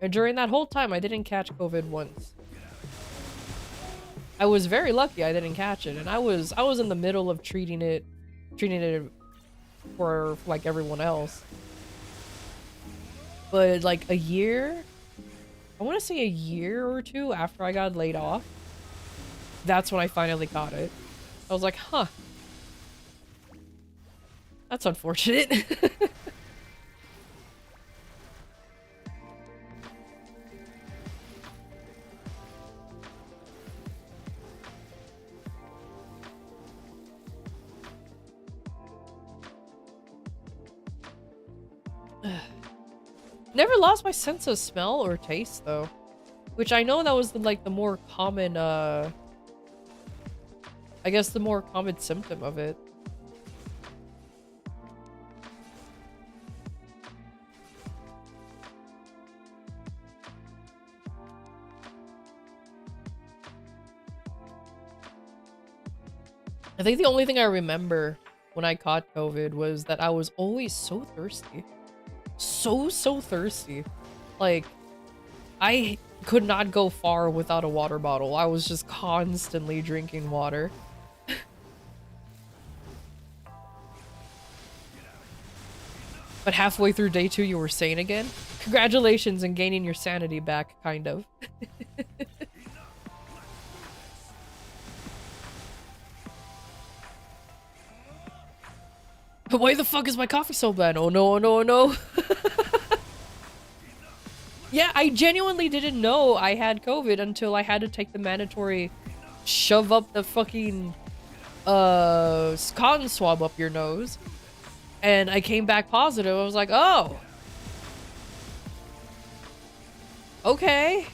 And during that whole time, I didn't catch COVID once. I was very lucky I didn't catch it, and I was in the middle of treating it for like everyone else. But like a year, I want to say a year or two after I got laid off, that's when I finally caught it. I was like, huh. That's unfortunate. Never lost my sense of smell or taste though, which I know that was the more common I guess the more common symptom of it. I think the only thing I remember when I caught COVID was that I was always so thirsty. So thirsty. Like, I could not go far without a water bottle. I was just constantly drinking water. But halfway through day 2, you were sane again? Congratulations on gaining your sanity back, kind of. But why the fuck is my coffee so bad? Oh no, oh no, oh no. Yeah, I genuinely didn't know I had COVID until I had to take the mandatory shove up the fucking cotton swab up your nose. And I came back positive. I was like, oh. Okay.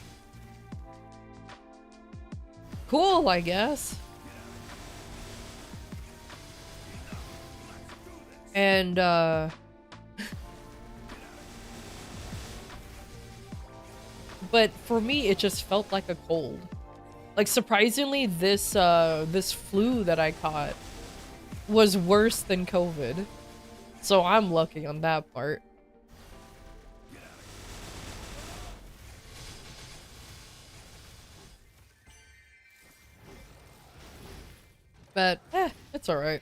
Cool, I guess. And, but for me, it just felt like a cold. Like, surprisingly, this flu that I caught was worse than COVID. So I'm lucky on that part. But, it's alright.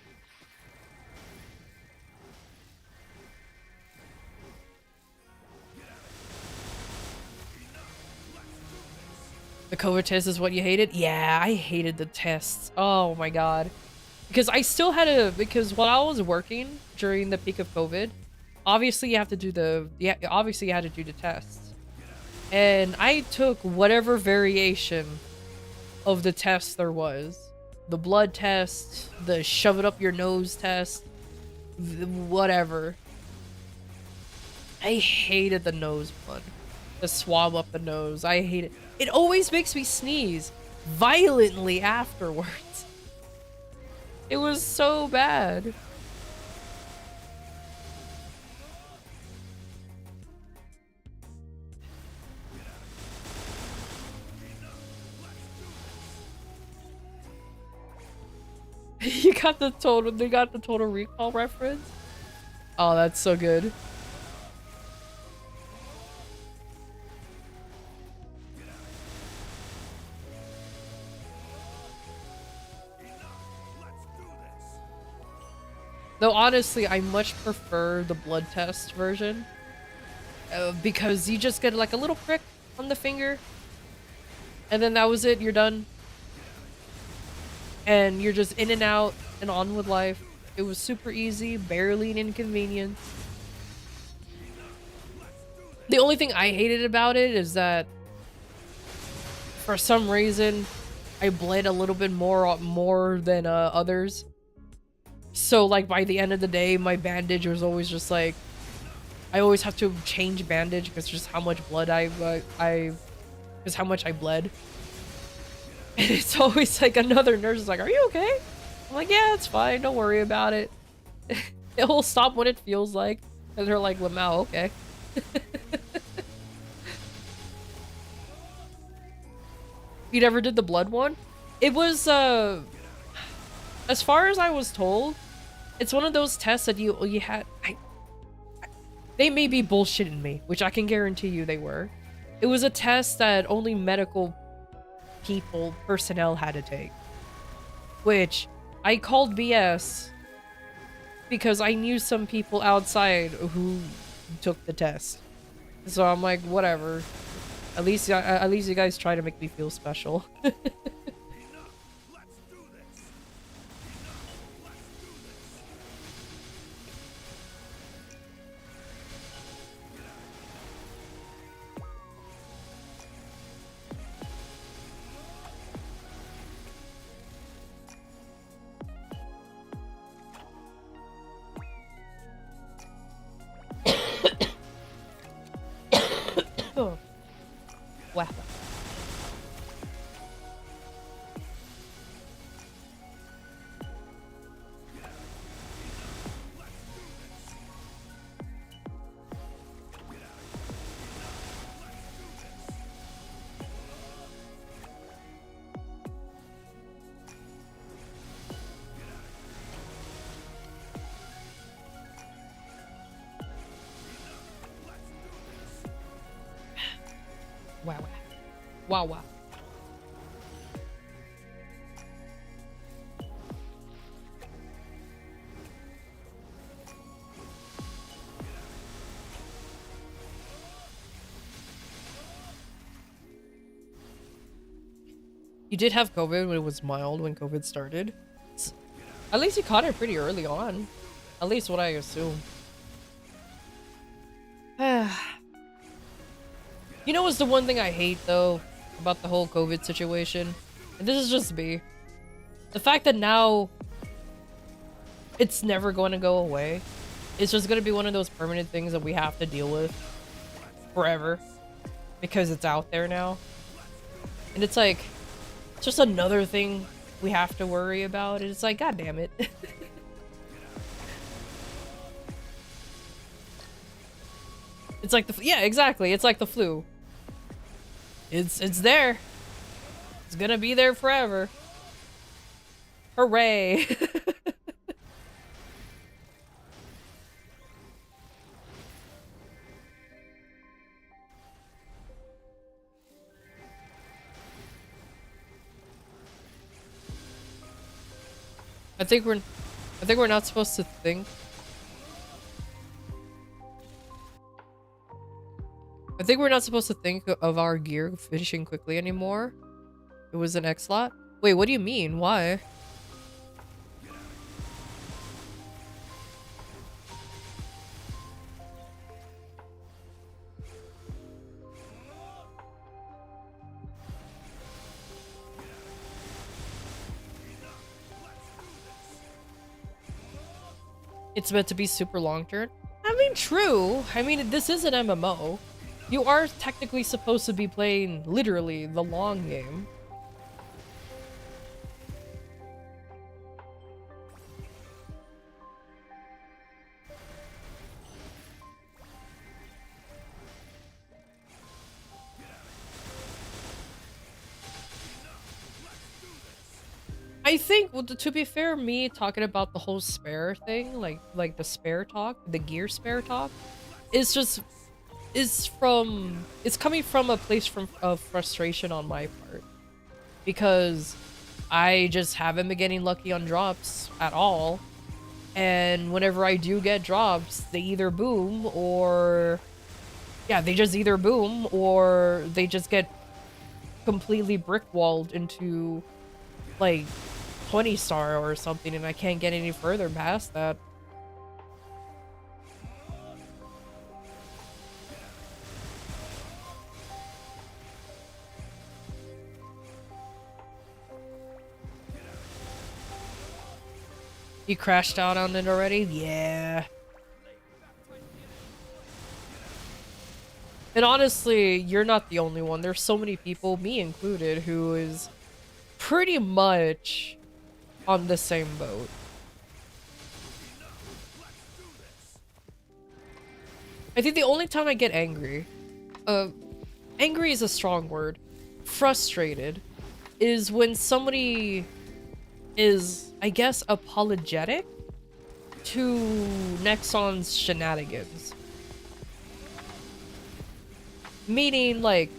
The COVID test is what you hated? Yeah, I hated the tests. Oh my god. Because I still had because while I was working during the peak of COVID, obviously you have to do obviously you had to do the tests. And I took whatever variation of the test there was. The blood test, the shove it up your nose test, whatever. I hated the nose one. The swab up the nose. I hate it. It always makes me sneeze violently afterwards. It was so bad. You got the total, they got the Total Recall reference? Oh, that's so good. Though honestly, I much prefer the blood test version. Because you just get like a little prick on the finger. And then that was it, you're done. And you're just in and out and on with life. It was super easy, barely an inconvenience. The only thing I hated about it is that for some reason, I bled a little bit more than others. So like by the end of the day, my bandage was always just like, I always have to change bandage because just how much blood because how much I bled. And it's always like another nurse is like, "Are you okay?" I'm like, "Yeah, it's fine. Don't worry about it. It will stop when it feels like." And they're like, "Lamau, okay." You never did the blood one? It was, as far as I was told, it's one of those tests that you had. They may be bullshitting me, which I can guarantee you they were. It was a test that only medical personnel had to take. Which I called BS because I knew some people outside who took the test. So I'm like, whatever. At least you guys try to make me feel special. Oh. Wow. Wow. Wow. Wow. You did have COVID when it was mild when COVID started. At least you caught it pretty early on. At least what I assume. You know what's the one thing I hate though about the whole COVID situation? And this is just me. The fact that now it's never going to go away. It's just going to be one of those permanent things that we have to deal with forever because it's out there now. And it's like, it's just another thing we have to worry about. And it's like, God damn it. It's like yeah, exactly. It's like the flu. It's there. It's gonna be there forever. Hooray. I think we're not supposed to think. I think we're not supposed to think of our gear finishing quickly anymore. It was an X slot. Wait, what do you mean? Why? It's meant to be super long turn. I mean, true. I mean, this is an MMO. You are technically supposed to be playing, literally, the long game. I think, well, to be fair, me talking about the whole spare thing, like the spare talk, the gear spare talk, is just it's coming from a place of frustration on my part because I just haven't been getting lucky on drops at all, and whenever I do get drops, they either boom or yeah, they just either boom or they just get completely brick-walled into like 20 star or something, and I can't get any further past that. You crashed out on it already? Yeah. And honestly, you're not the only one. There's so many people, me included, who is pretty much on the same boat. I think the only time I get angry, angry is a strong word, frustrated, is when somebody is, I guess, apologetic to Nexon's shenanigans. Meaning, like,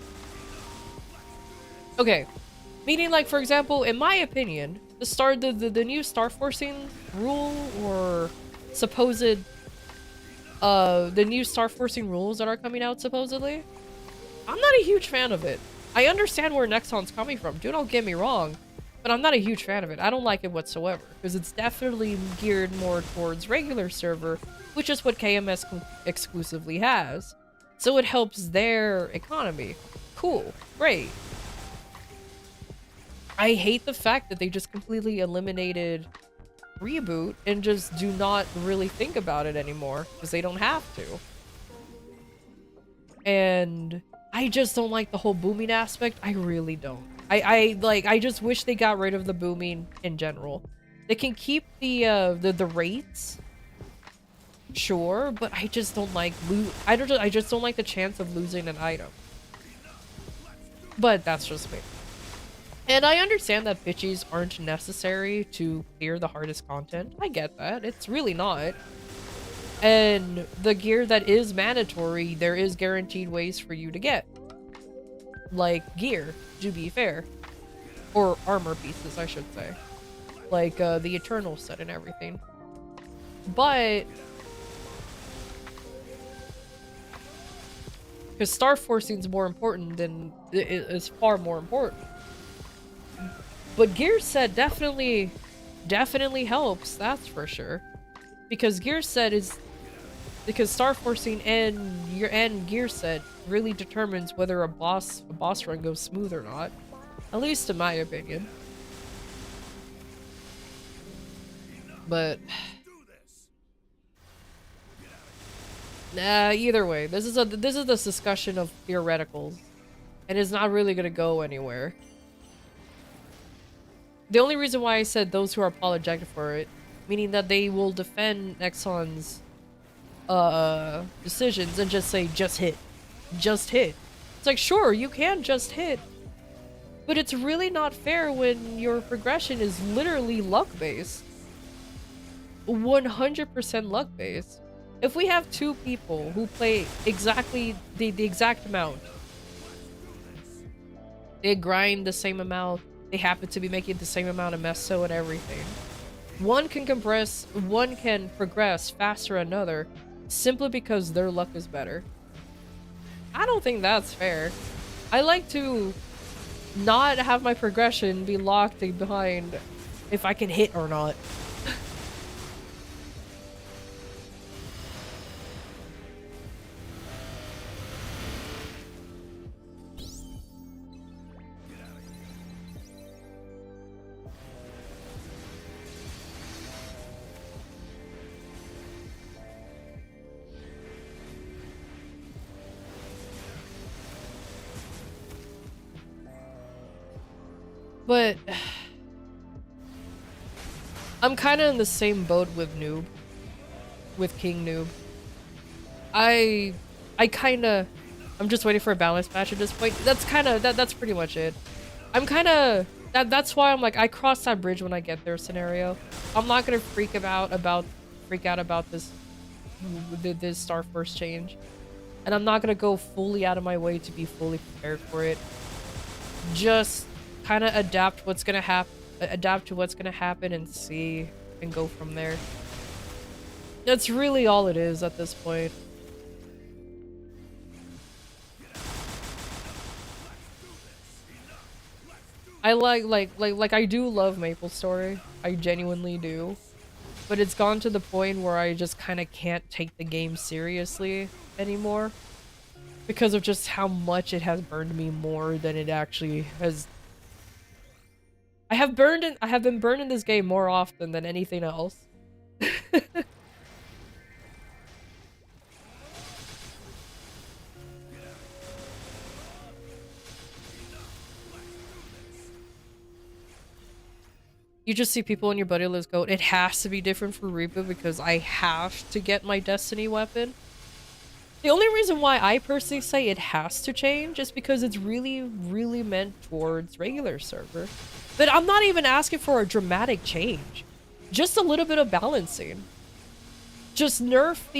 okay, meaning, like, for example, in my opinion, the new star forcing rule, or supposed, the new star forcing rules that are coming out, supposedly, I'm not a huge fan of it. I understand where Nexon's coming from, do not get me wrong, but I'm not a huge fan of it. I don't like it whatsoever, because it's definitely geared more towards regular server, which is what KMS exclusively has. So it helps their economy. Cool. Great. I hate the fact that they just completely eliminated Reboot and just do not really think about it anymore, because they don't have to. And I just don't like the whole booming aspect. I really don't. I just wish they got rid of the booming in general. They can keep the rates, sure, but I just don't like I just don't like the chance of losing an item. But that's just me. And I understand that bitches aren't necessary to clear the hardest content. I get that. It's really not. And the gear that is mandatory, there is guaranteed ways for you to get. Like gear, to be fair. Or armor pieces, I should say. Like the Eternal set and everything. But because star forcing is more important than it is, far more important. But gear set definitely helps, that's for sure. Because gear set is because star forcing and your end gear set really determines whether a boss run goes smooth or not. At least in my opinion. But nah, either way, this is a discussion of theoreticals, and it's not really gonna go anywhere. The only reason why I said those who are apologetic for it, meaning that they will defend Nexon's decisions and just say just hit. Just hit. It's like, sure, you can just hit, but it's really not fair when your progression is literally luck based. 100% luck based. If we have two people who play exactly the exact amount, they grind the same amount, they happen to be making the same amount of meso and everything. One can progress faster than another simply because their luck is better. I don't think that's fair. I like to not have my progression be locked behind if I can hit or not. But I'm kind of in the same boat with Noob, with King Noob. I'm just waiting for a balance match at this point. That's pretty much it. That's why I'm like, I cross that bridge when I get there scenario. I'm not gonna freak out about this Star Force change. And I'm not gonna go fully out of my way to be fully prepared for it. Just kind of adapt to what's gonna happen and see and go from there. That's really all it is at this point. I like I do love MapleStory. I genuinely do. But it's gone to the point where I just kind of can't take the game seriously anymore because of just how much it has burned me more than it actually has. I have been burned in this game more often than anything else. You just see people in your buddy list go, it has to be different for reboot because I have to get my Destiny weapon. The only reason why I personally say it has to change is because it's really, really meant towards regular server. But I'm not even asking for a dramatic change. Just a little bit of balancing. Just nerf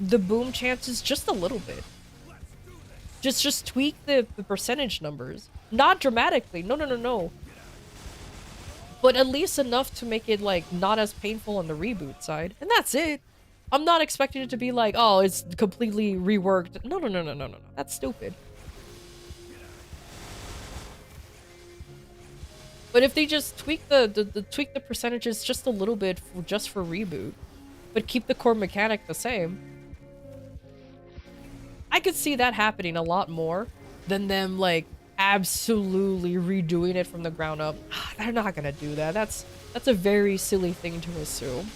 the boom chances just a little bit. Just tweak the percentage numbers. Not dramatically. No. But at least enough to make it, like, not as painful on the reboot side. And that's it. I'm not expecting it to be like, oh, it's completely reworked. No. That's stupid. But if they just tweak tweak the percentages just a little bit just for reboot, but keep the core mechanic the same, I could see that happening a lot more than them, like, absolutely redoing it from the ground up. They're not gonna do that. That's a very silly thing to assume.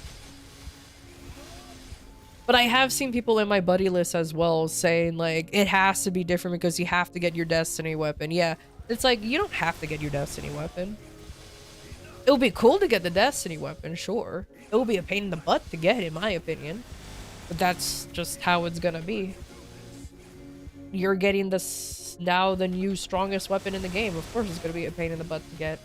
But I have seen people in my buddy list as well saying, like, it has to be different because you have to get your Destiny weapon. Yeah, it's like, you don't have to get your Destiny weapon. It would be cool to get the Destiny weapon, sure. It will be a pain in the butt to get, in my opinion. But that's just how it's gonna be. You're getting this now the new strongest weapon in the game. Of course it's gonna be a pain in the butt to get.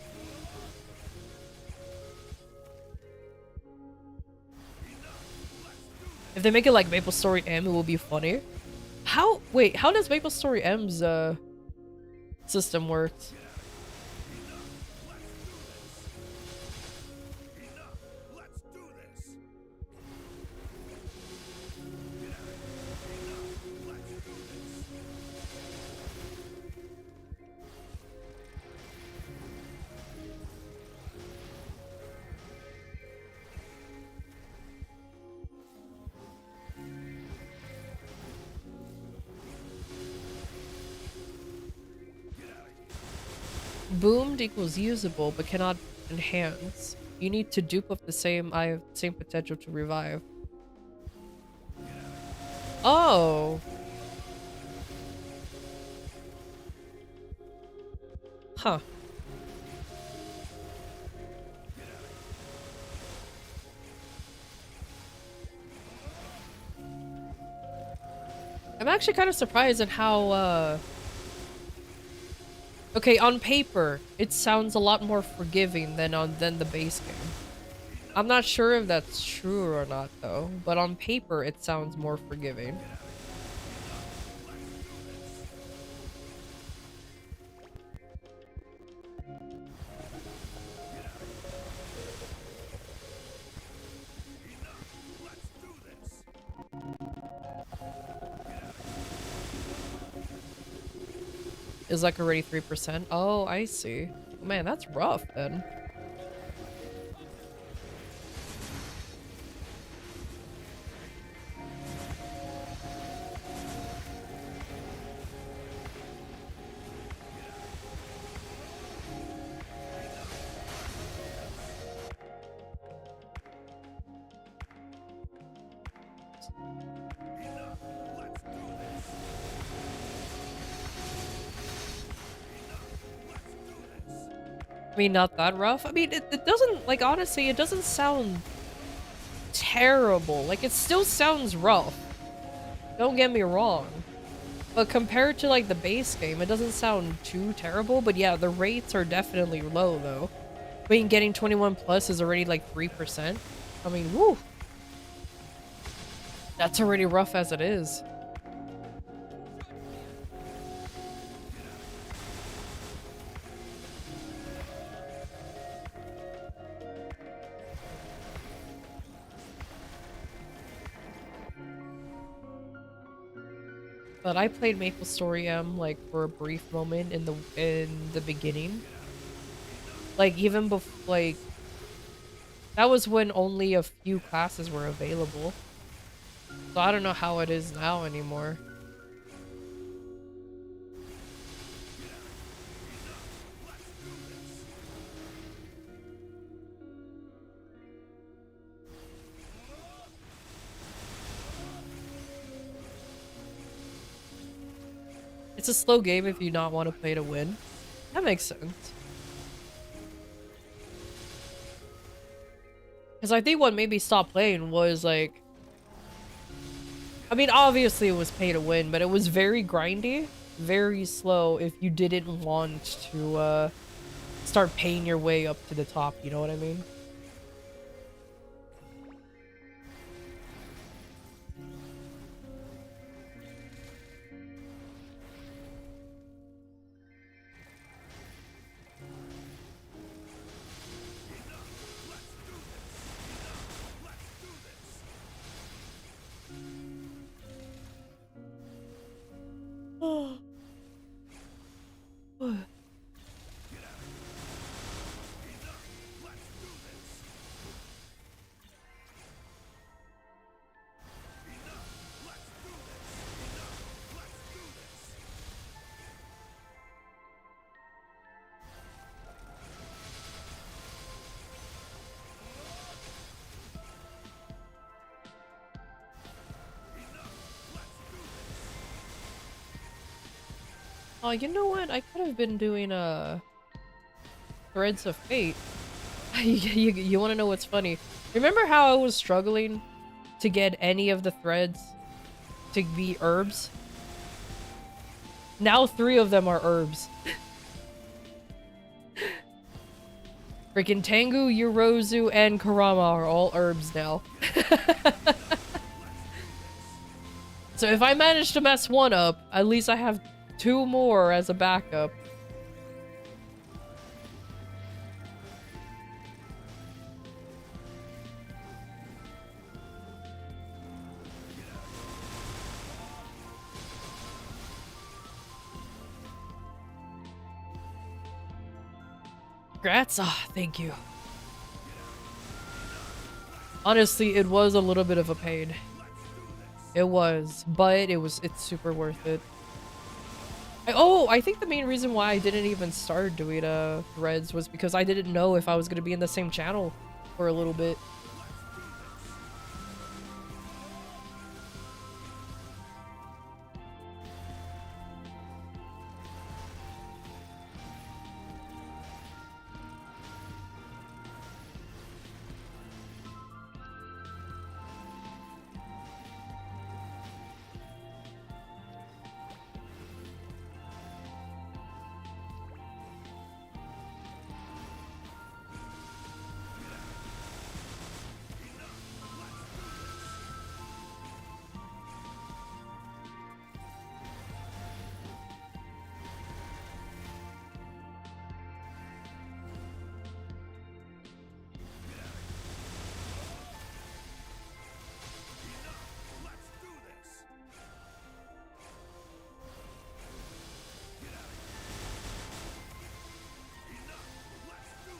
If they make it like MapleStory M, it will be funny. Wait, how does MapleStory M's system work? Boomed equals usable, but cannot enhance. You need to dupe of the same same potential to revive. Oh. Huh. I'm actually kind of surprised at how, okay, on paper, it sounds a lot more forgiving than the base game. I'm not sure if that's true or not, though, but on paper, it sounds more forgiving. Is like already 3%? Oh, I see. Man, that's rough then. I mean, not that rough. I mean, it doesn't, like, honestly, it doesn't sound terrible. Like, it still sounds rough. Don't get me wrong. But compared to, like, the base game, it doesn't sound too terrible. But yeah, the rates are definitely low, though. I mean, getting 21 plus is already, like, 3%. I mean, woo! That's already rough as it is. But I played MapleStory M like for a brief moment in the beginning. Like even before, like that was when only a few classes were available. So I don't know how it is now anymore. It's a slow game if you not want to play to win. That makes sense. Because I think what made me stop playing was like, I mean, obviously it was pay to win, but it was very grindy, very slow if you didn't want to start paying your way up to the top, you know what I mean? Oh, you know what? I could have been doing Threads of Fate. You want to know what's funny? Remember how I was struggling to get any of the threads to be herbs? Now 3 of them are herbs. Freaking Tengu, Yorozu, and Kurama are all herbs now. So if I manage to mess one up, at least I have 2 more as a backup. Congrats. Ah, thank you. Honestly, it was a little bit of a pain. It was, but it's super worth it. I think the main reason why I didn't even start doing threads was because I didn't know if I was gonna be in the same channel for a little bit.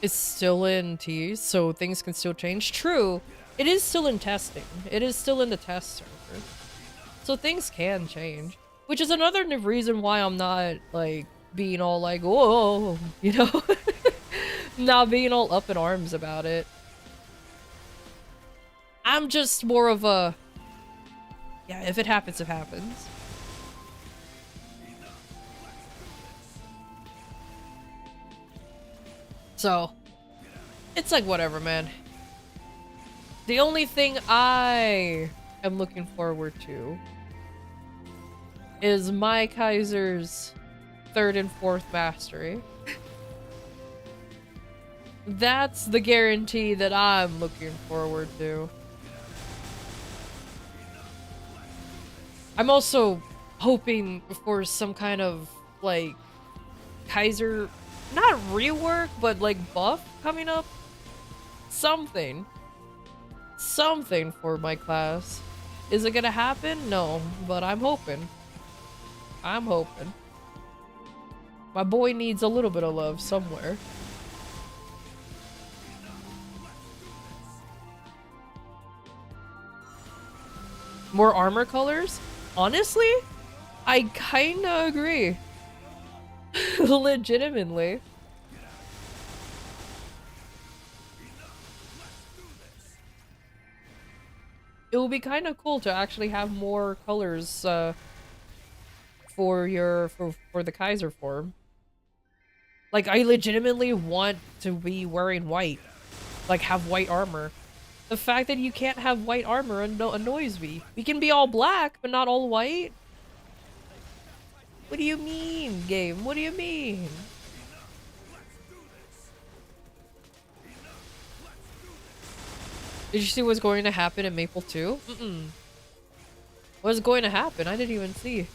It's still in T, so things can still change. True, it is still in testing. It is still in the test server. So things can change. Which is another reason why I'm not, like, being all like, whoa, you know? Not being all up in arms about it. I'm just more of a, yeah, if it happens, it happens. So, it's like whatever, man. The only thing I am looking forward to is my Kaiser's 3rd and 4th mastery. That's the guarantee that I'm looking forward to. I'm also hoping for some kind of, like, Kaiser, not rework, but like buff coming up. Something for my class. Is it gonna happen? No, but I'm hoping. I'm hoping. My boy needs a little bit of love somewhere. More armor colors? Honestly, I kinda agree. Legitimately. It would be kind of cool to actually have more colors for for the Kaiser form. Like, I legitimately want to be wearing white. Like, have white armor. The fact that you can't have white armor annoys me. We can be all black, but not all white? What do you mean, game? What do you mean? Did you see what's going to happen in Maple 2? Mm-mm. What's going to happen? I didn't even see.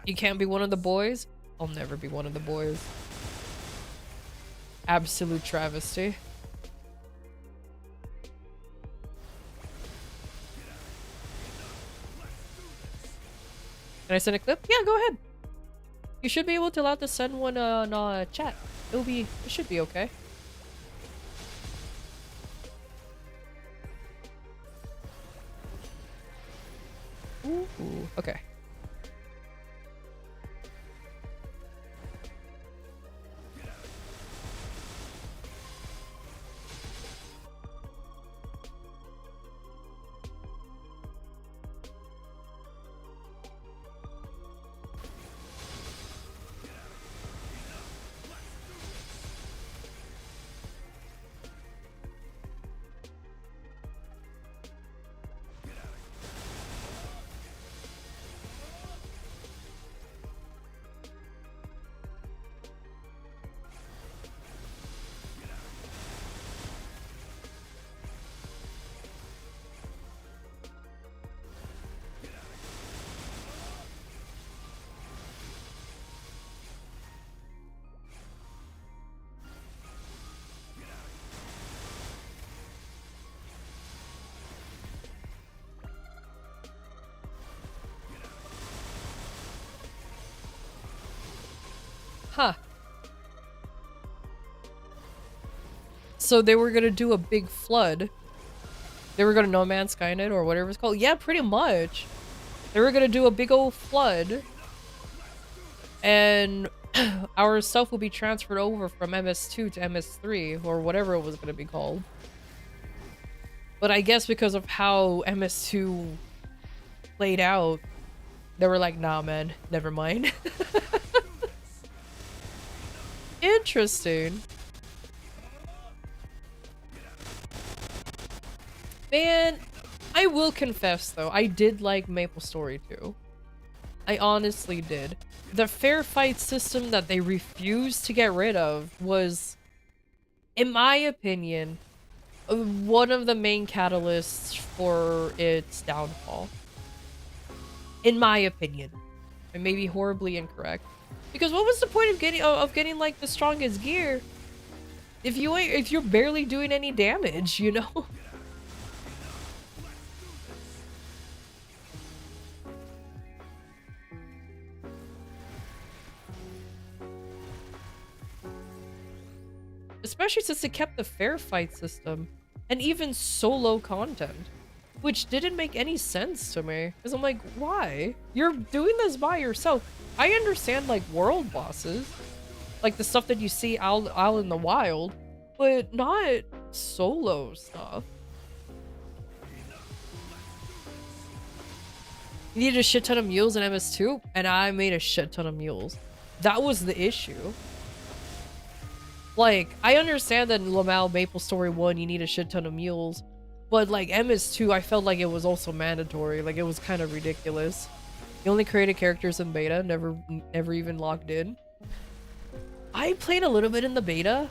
You can't be one of the boys? I'll never be one of the boys. Absolute travesty. Can I send a clip? Yeah, go ahead. You should be able to allow to send one on chat. It should be okay. Ooh, okay. Huh. So they were gonna do a big flood. They were gonna No Man's Skynet or whatever it's called. Yeah, pretty much. They were gonna do a big old flood. And our stuff will be transferred over from MS2 to MS3 or whatever it was gonna be called. But I guess because of how MS2 played out, they were like, nah, man, never mind. Interesting. Man, I will confess though, I did like MapleStory 2. I honestly did. The fair fight system that they refused to get rid of was, in my opinion, one of the main catalysts for its downfall. In my opinion. I may be horribly incorrect. Because what was the point of getting like the strongest gear if you're barely doing any damage, you know? Especially since it kept the fair fight system and even solo content, which didn't make any sense to me. Because I'm like, why? You're doing this by yourself. I understand like world bosses, like the stuff that you see out in the wild, but not solo stuff. You needed a shit ton of mules in MS2, and I made a shit ton of mules. That was the issue. Like, I understand that in Lamal MapleStory 1 you need a shit ton of mules, but like MS2 I felt like it was also mandatory. Like, it was kind of ridiculous. You only created characters in beta, never even logged in. I played a little bit in the beta,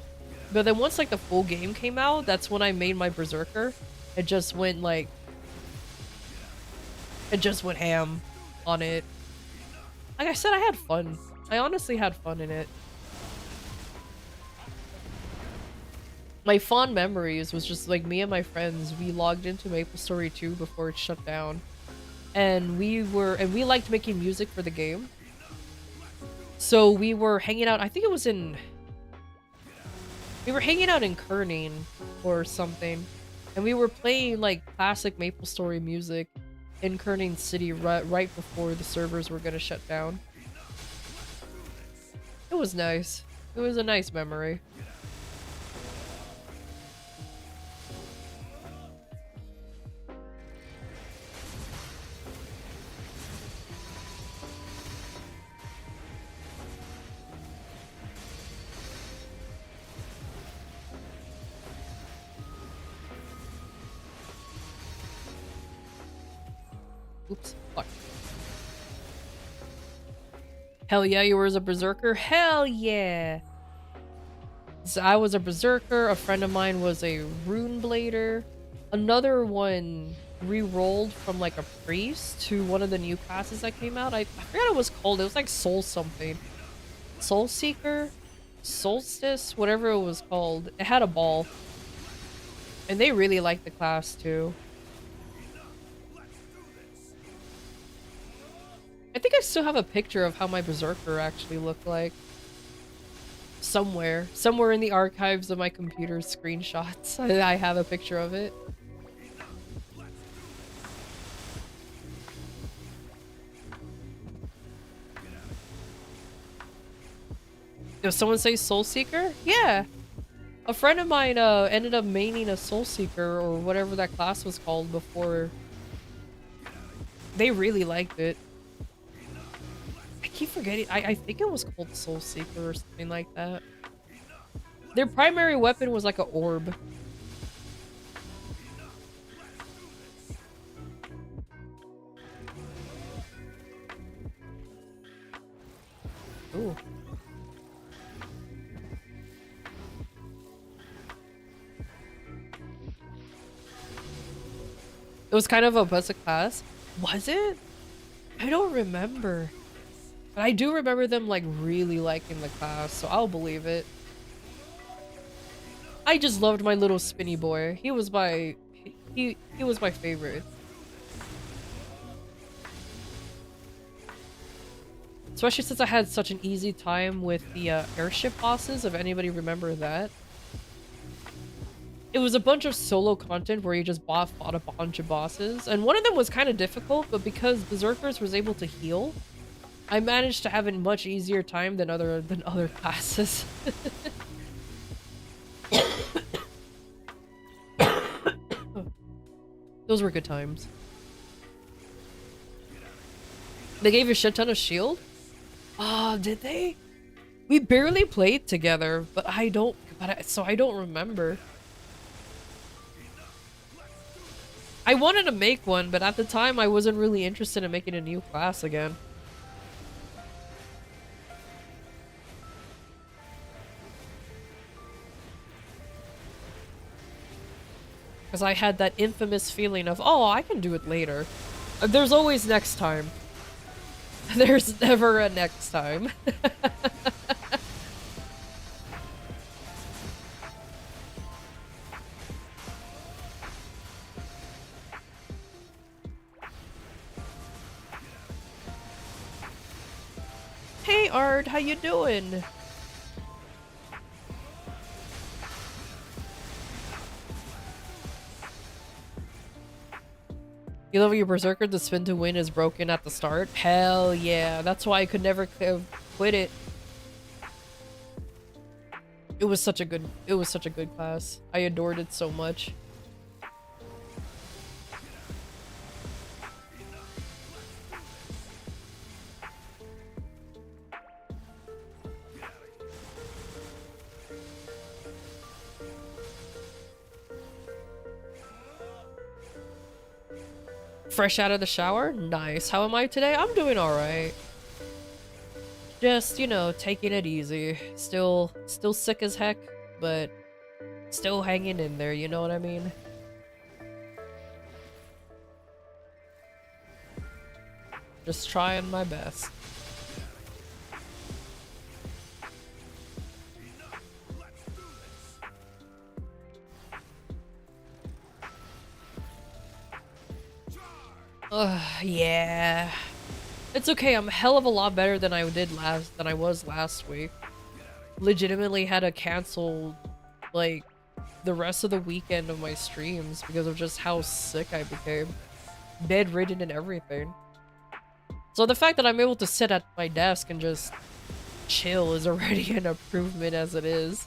but then once like the full game came out, that's when I made my Berserker. It just went ham on it. Like I said, I had fun. I honestly had fun in it. My fond memories was just like me and my friends, we logged into MapleStory 2 before it shut down. And we liked making music for the game. So we were hanging out, we were hanging out in Kerning or something. And we were playing like classic MapleStory music in Kerning City right before the servers were gonna shut down. It was nice. It was a nice memory. Hell yeah, you were a berserker? Hell yeah! So I was a berserker, a friend of mine was a rune blader. Another one re-rolled from like a priest to one of the new classes that came out. I forgot what it was called. It was like soul something. Soul Seeker? Solstice? Whatever it was called. It had a ball. And they really liked the class too. I think I still have a picture of how my berserker actually looked like. Somewhere in the archives of my computer's screenshots. I have a picture of it. Did someone say Soul Seeker? Yeah. A friend of mine ended up maining a Soul Seeker or whatever that class was called before. They really liked it. I keep forgetting. I think it was called Soul Seeker or something like that. Their primary weapon was like an orb. Ooh. It was kind of a buzzer class. Was it? I don't remember. But I do remember them like really liking the class, so I'll believe it. I just loved my little spinny boy. He was my he was my favorite. Especially since I had such an easy time with the airship bosses, if anybody remember that. It was a bunch of solo content where you just fought a bunch of bosses, and one of them was kind of difficult, but because Berserkers was able to heal, I managed to have a much easier time than other classes. Those were good times. They gave you a shit ton of shield? Ah, did they? We barely played together, but I don't remember. I wanted to make one, but at the time I wasn't really interested in making a new class again. Because I had that infamous feeling of, oh, I can do it later. There's always next time. There's never a next time. Hey Art, how you doing? You love your berserker, the spin to win is broken at the start? Hell yeah, that's why I could never quit it. It was such a good class. I adored it so much. Fresh out of the shower? Nice. How am I today? I'm doing alright. Just, you know, taking it easy. Still sick as heck, but still hanging in there, you know what I mean? Just trying my best. Yeah. It's okay, I'm a hell of a lot better than I was last week. Legitimately had to cancel, like, the rest of the weekend of my streams because of just how sick I became. Bedridden and everything. So the fact that I'm able to sit at my desk and just chill is already an improvement as it is.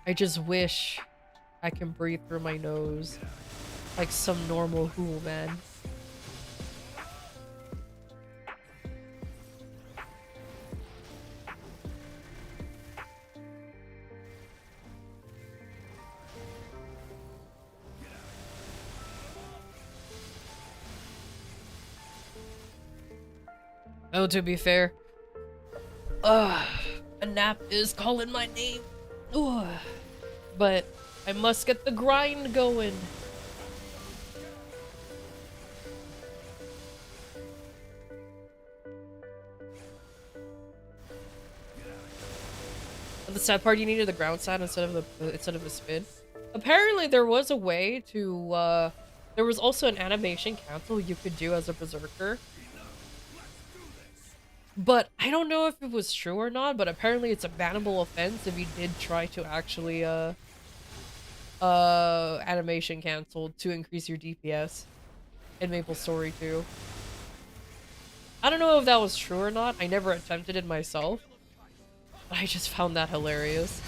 I just wish I can breathe through my nose like some normal human. Oh, to be fair, a nap is calling my name. Ugh. But I must get the grind going. And the sad part, you needed the ground sound instead of the spin. Apparently, there was a way to. There was also an animation cancel you could do as a berserker. But I don't know if it was true or not, but apparently it's a bannable offense if you did try to actually animation canceled to increase your DPS in MapleStory 2. I don't know if that was true or not. I never attempted it myself. But I just found that hilarious.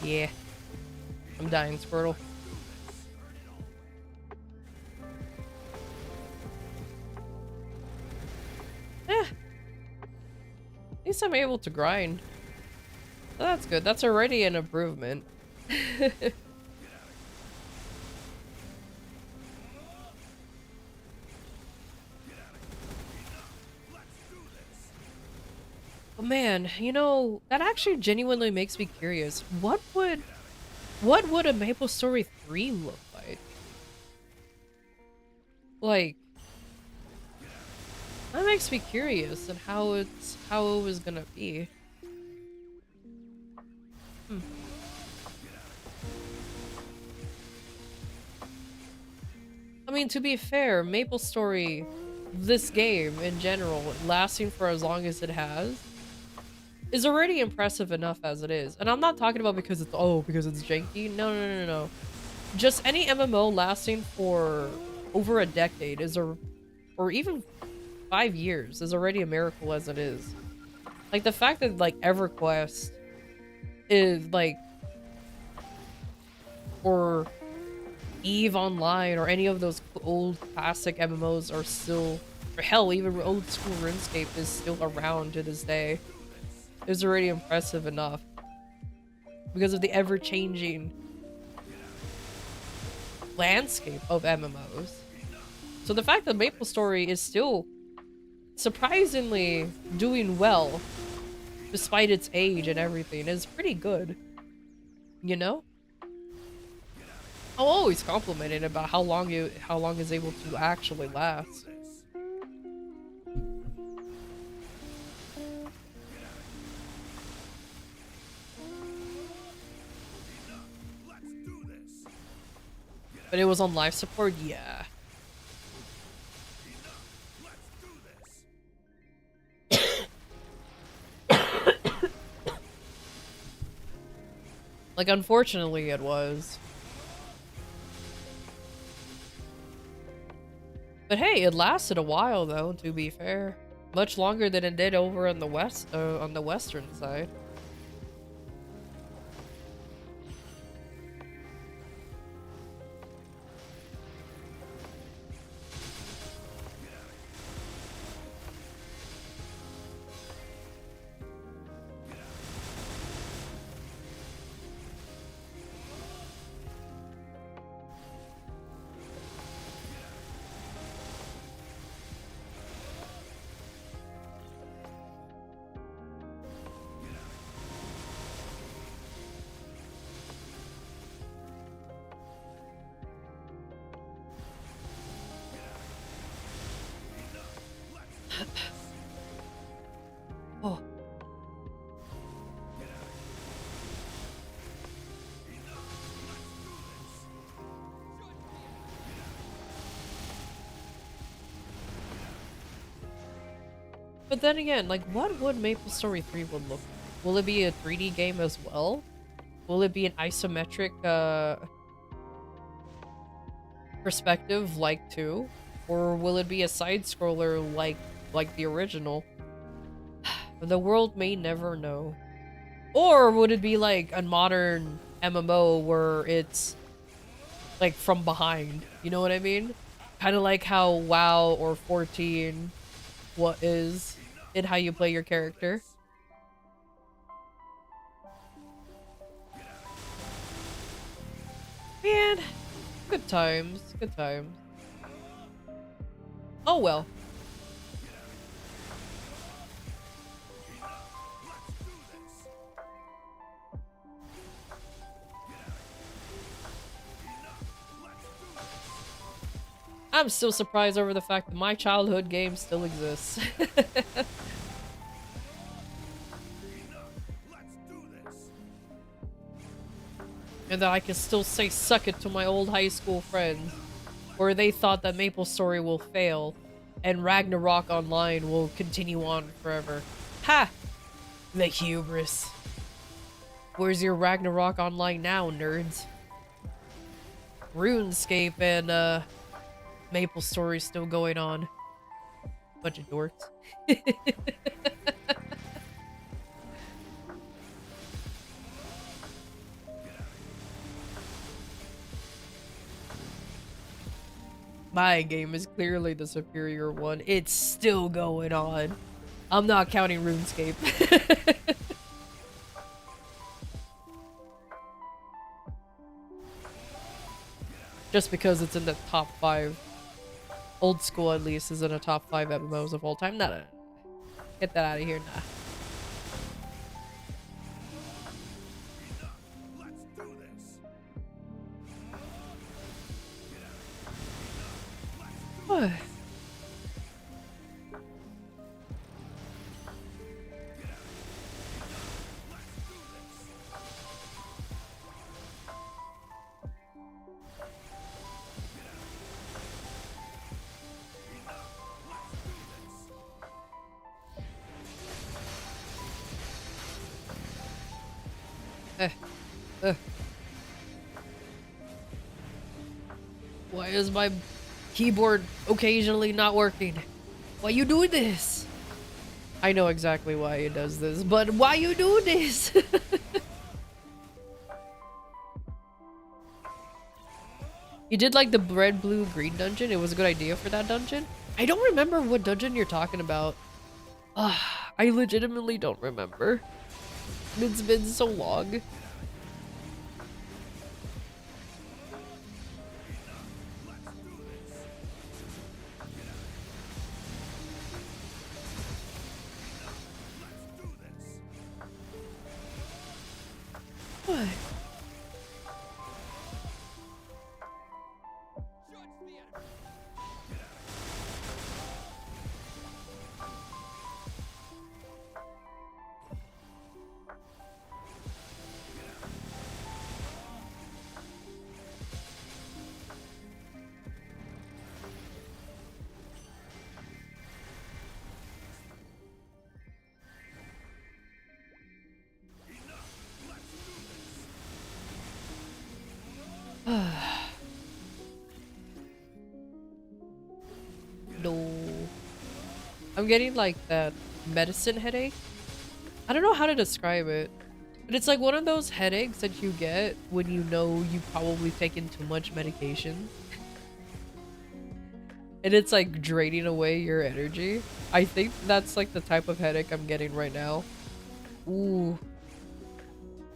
Yeah. I'm dying, Squirtle. At least I'm able to grind. Oh, that's good. That's already an improvement. Oh man, you know, that actually genuinely makes me curious. What would a MapleStory 3 look like? Like, that makes me curious and how it was gonna be. I mean, to be fair, MapleStory, this game in general, lasting for as long as it has, is already impressive enough as it is. And I'm not talking about because it's janky. No. Just any MMO lasting for over a decade or even 5 years is already a miracle as it is. Like the fact that like EverQuest is like, or EVE Online or any of those old classic MMOs are still, or hell, even old school RuneScape is still around to this day. Is already impressive enough because of the ever-changing landscape of MMOs. So the fact that MapleStory is still surprisingly doing well despite its age and everything is pretty good, you know? I'm always complimented about how long is able to actually last. But it was on life support? Yeah. Like, unfortunately, it was. But hey, it lasted a while, though, to be fair. Much longer than it did over on the on the western side. Oh. But then again, like, what would MapleStory 3 would look like? Will it be a 3D game as well? Will it be an isometric, perspective like 2? Or will it be a side-scroller like the original? The world may never know. Or would it be like a modern MMO where it's like from behind? You know what I mean? Kind of like how WoW or 14 what is in how you play your character. Man, good times, good times. Oh well. I'm still surprised over the fact that my childhood game still exists. And that I can still say suck it to my old high school friends, where they thought that MapleStory will fail and Ragnarok Online will continue on forever. Ha! The hubris. Where's your Ragnarok Online now, nerds? RuneScape and MapleStory still going on. Bunch of dorks. My game is clearly the superior one. It's still going on. I'm not counting RuneScape. Just because it's in the top 5. Old school, at least, is in the top 5 MMOs of all time. Nah. Get that out of here, nah. What? Why is my keyboard occasionally not working? Why you doing this? I know exactly why it does this, but why you doing this? You did like the red, blue, green dungeon. It was a good idea for that dungeon. I don't remember what dungeon you're talking about. I legitimately don't remember. It's been so long. What? No. I'm getting like that medicine headache. I don't know how to describe it, but it's like one of those headaches that you get when you know you've probably taken too much medication. And it's like draining away your energy. I think that's like the type of headache I'm getting right now. Ooh.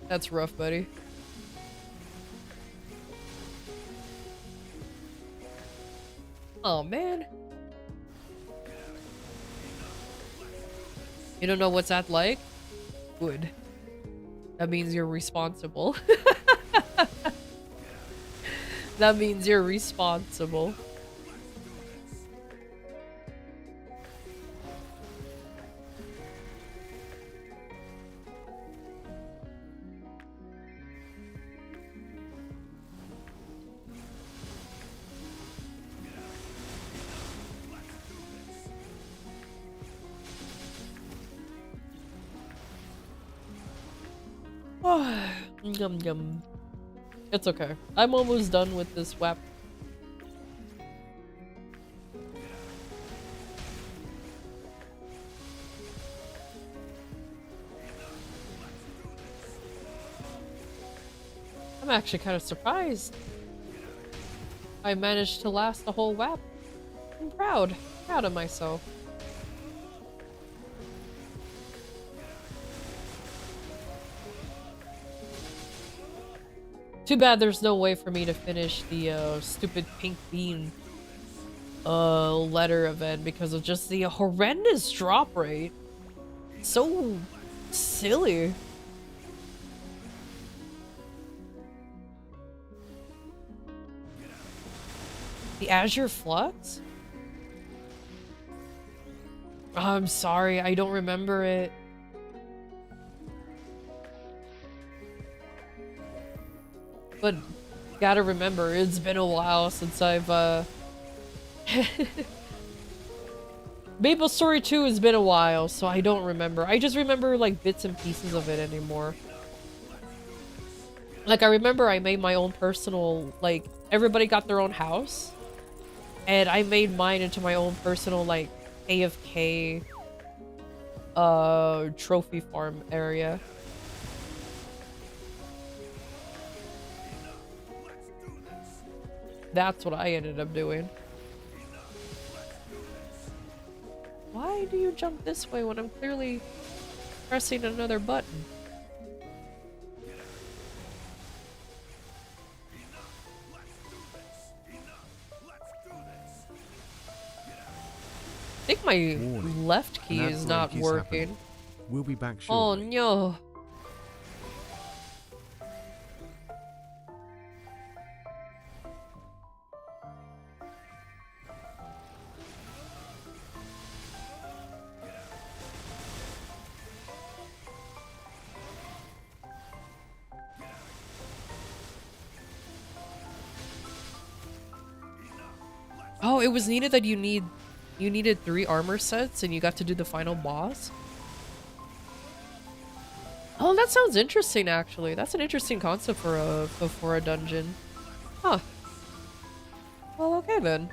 That's rough, buddy. Oh man. You don't know what's that like? Good. That means you're responsible. That means you're responsible. Yum yum. It's okay. I'm almost done with this WAP. I'm actually kind of surprised. I managed to last the whole WAP. I'm proud. Proud of myself. Too bad there's no way for me to finish the stupid pink bean letter event because of just the horrendous drop rate. So silly. The Azure Flux? Oh, I'm sorry, I don't remember it. But gotta remember, it's been a while since I've Maple Story 2 has been a while, so I don't remember. I just remember like bits and pieces of it anymore. Like I remember I made my own personal, like everybody got their own house. And I made mine into my own personal like AFK trophy farm area. That's what I ended up doing. Why do you jump this way when I'm clearly pressing another button? I think my Warning. left key An is ad not break is working. happening. We'll be back Oh shortly. no. Oh, it was needed that you needed 3 armor sets and you got to do the final boss? Oh, that sounds interesting actually. That's an interesting concept for a dungeon. Huh. Well, okay then.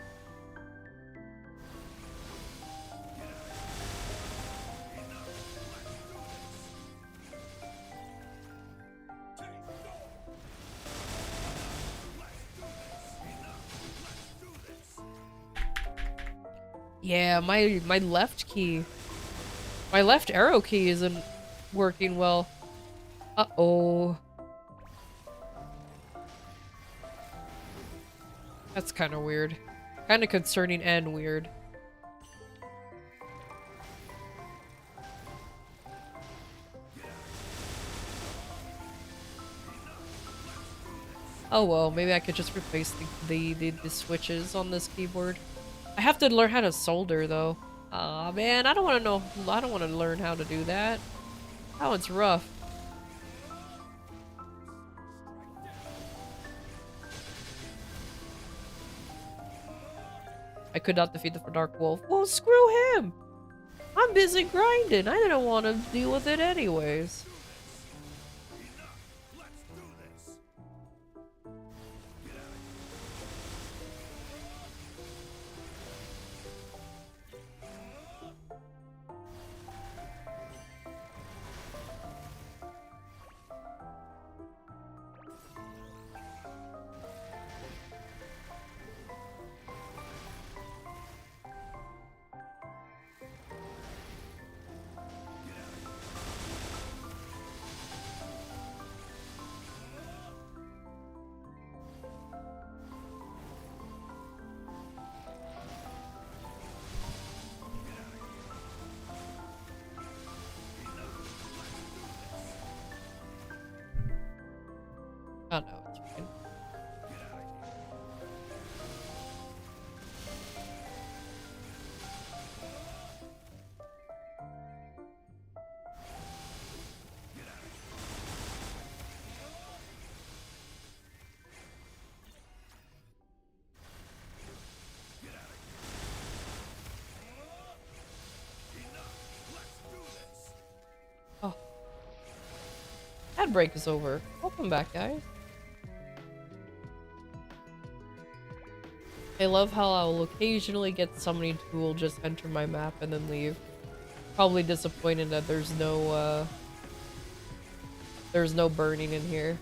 Yeah, my left key. My left arrow key isn't working well. Uh-oh. That's kind of weird. Kind of concerning and weird. Oh well, maybe I could just replace the switches on this keyboard. I have to learn how to solder though. Aw man, I don't want to learn how to do that. That one's rough. I could not defeat the Dark Wolf. Well, screw him! I'm busy grinding. I didn't want to deal with it anyways. ad break is over. Welcome back, guys. I love how I'll occasionally get somebody who will just enter my map and then leave. Probably disappointed that there's no burning in here.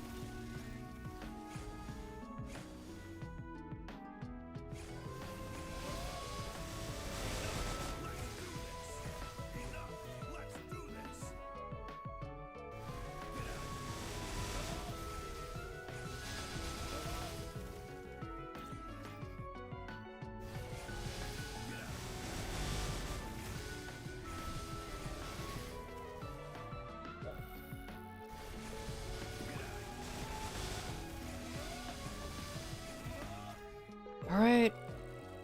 Alright,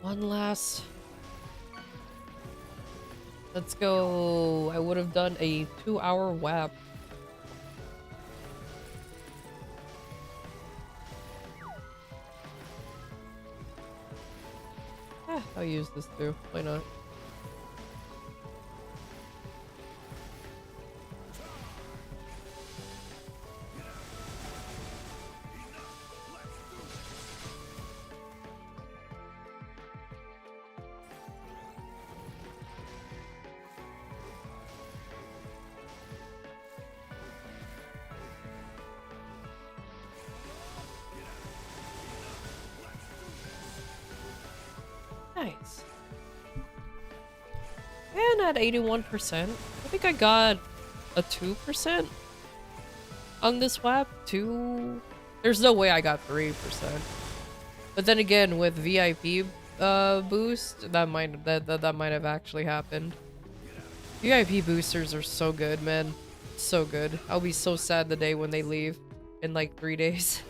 one last. Let's go. I would have done a 2-hour WAP. I'll use this too. Why not? Nice. And at 81%, I think I got a 2% on this WAP. There's no way I got 3%. But then again, with VIP boost, that might have actually happened. VIP boosters are so good, man. So good. I'll be so sad the day when they leave in like 3 days.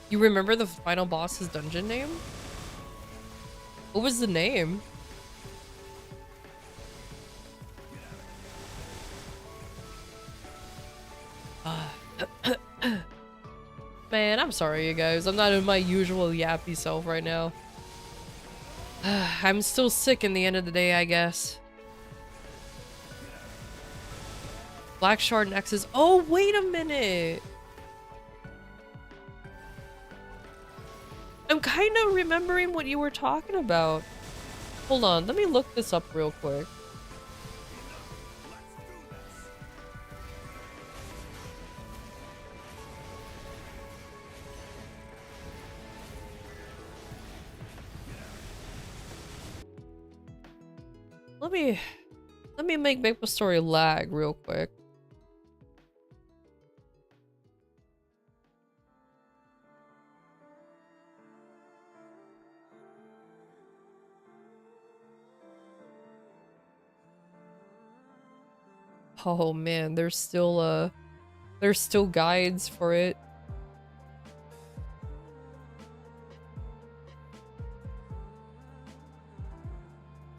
You remember the final boss's dungeon name? What was the name? Man, I'm sorry, you guys. I'm not in my usual yappy self right now. I'm still sick in the end of the day, I guess. Black Shard Nexus. Oh, wait a minute. I'm kind of remembering what you were talking about. Hold on, let me look this up real quick. Let me make Maple Story lag real quick. Oh man, there's still guides for it.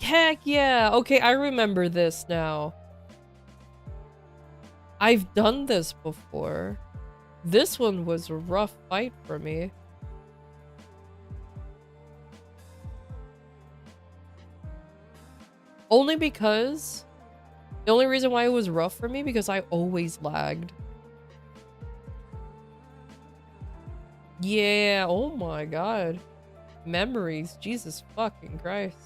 Heck yeah! Okay, I remember this now. I've done this before. This one was a rough fight for me. Only because... The only reason why it was rough for me because I always lagged. Yeah, oh my god. Memories, Jesus fucking Christ.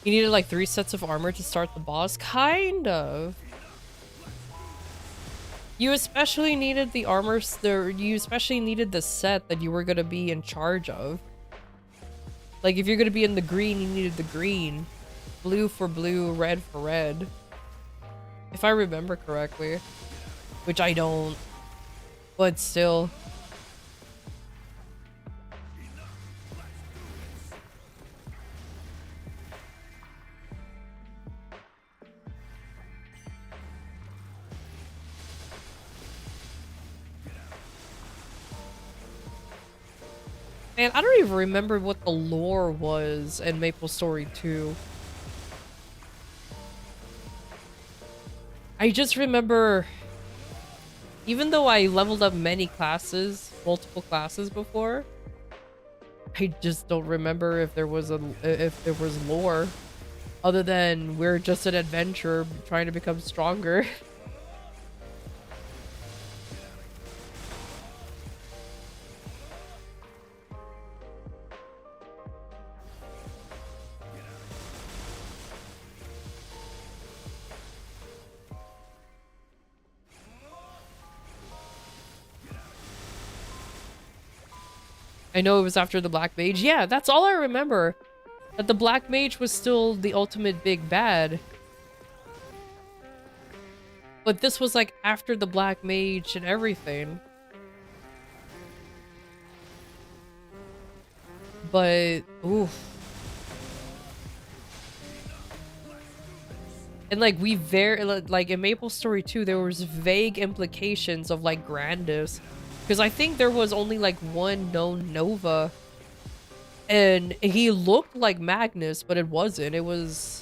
You needed like 3 sets of armor to start the boss? Kind of. You especially needed the armor, you especially needed the set that you were gonna be in charge of. Like, if you're gonna be in the green, you needed the green. Blue for blue, red for red. If I remember correctly. Which I don't. But still. Man, I don't even remember what the lore was in MapleStory 2. I just remember, even though I leveled up many classes, multiple classes before, I just don't remember if there was lore, other than we're just an adventurer trying to become stronger. I know it was after the Black Mage. Yeah, that's all I remember. That the Black Mage was still the ultimate big bad. But this was like after the Black Mage and everything. But, oof. And like we like in MapleStory 2, there was vague implications of like Grandis. Because I think there was only like one known Nova. And he looked like Magnus, but it wasn't. It was...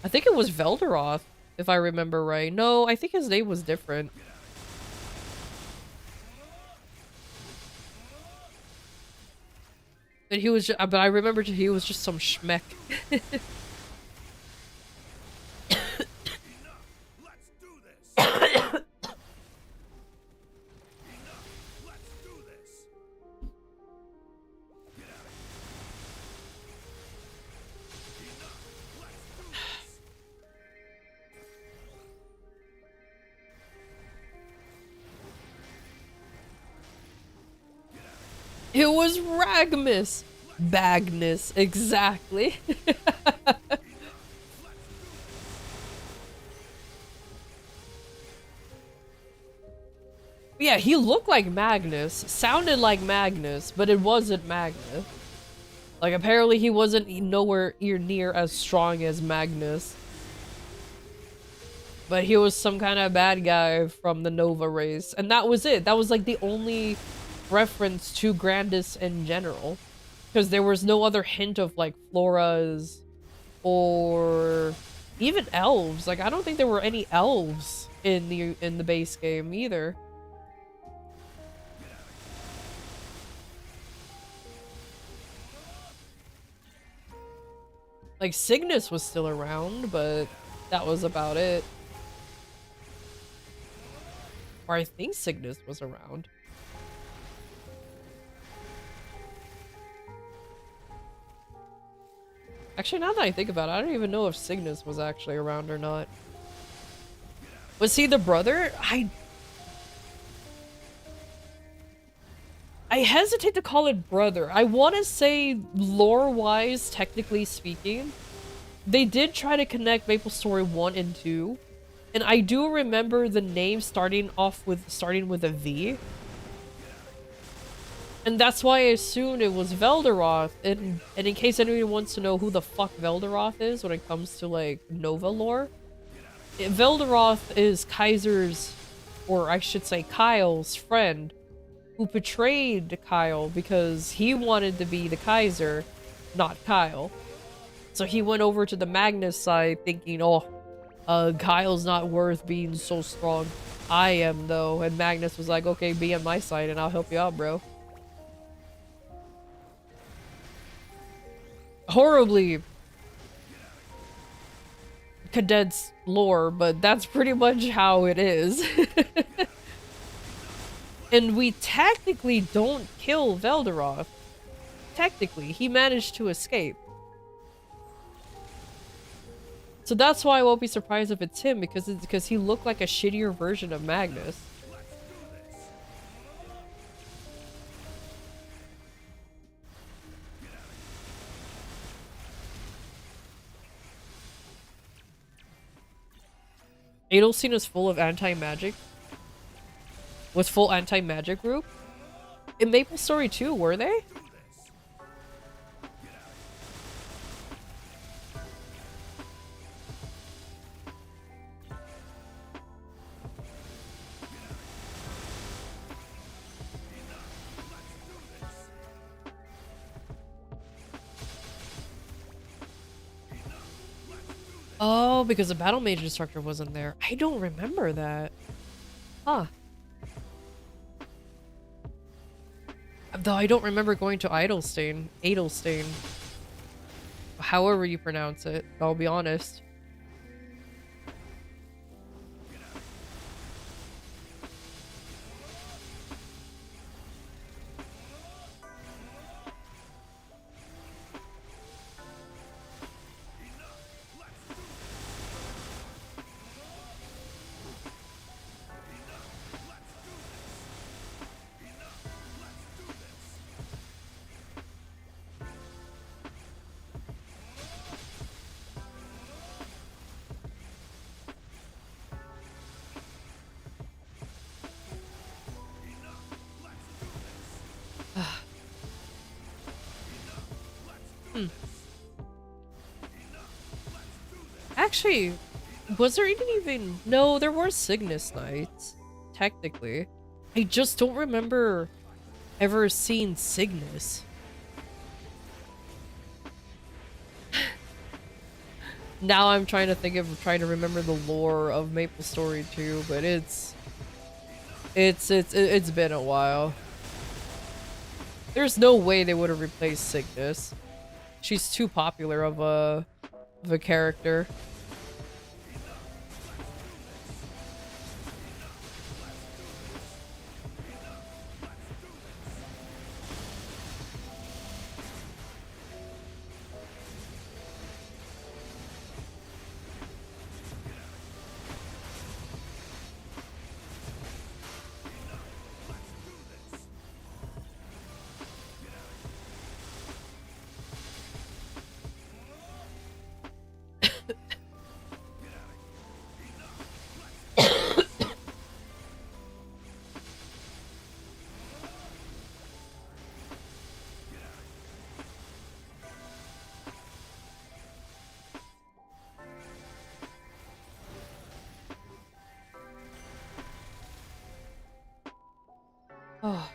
I think it was Velderoth, if I remember right. No, I think his name was different. But he was but I remember he was just some schmeck. It was Ragmus. Bagnus, exactly. Yeah, he looked like Magnus, sounded like Magnus, but it wasn't Magnus. Like, apparently he wasn't nowhere near as strong as Magnus. But he was some kind of bad guy from the Nova race. And that was it. That was like the only reference to Grandis in general. Because there was no other hint of like floras or even elves. Like, I don't think there were any elves in the base game either. Like, Cygnus was still around, but that was about it. Or I think Cygnus was around. Actually, now that I think about it, I don't even know if Cygnus was actually around or not. Was he the brother? I hesitate to call it brother. I want to say lore-wise, technically speaking, they did try to connect MapleStory 1 and 2. And I do remember the name starting with a V. And that's why I assumed it was Velderoth. And in case anyone wants to know who the fuck Velderoth is when it comes to like Nova lore, Velderoth is Kaiser's, or I should say Kyle's friend, who betrayed Kyle because he wanted to be the Kaiser, not Kyle. So he went over to the Magnus side thinking, oh, Kyle's not worth being so strong. I am, though. And Magnus was like, okay, be on my side and I'll help you out, bro. Horribly condensed lore, but that's pretty much how it is. And we technically don't kill Velderoth. technically, he managed to escape. So that's why I won't be surprised if it's him, because he looked like a shittier version of Magnus. Adelstein is full of anti-magic. Was full anti-magic group? In Maple Story 2, were they? Oh, because the battle mage instructor wasn't there. I don't remember that. Huh. Though I don't remember going to Adelstein. However you pronounce it, I'll be honest. Actually, was there even... No, there were Cygnus Knights, technically. I just don't remember ever seeing Cygnus. Now I'm trying to remember the lore of Maple Story 2, but it's been a while. There's no way they would have replaced Cygnus. She's too popular of a character. Oh.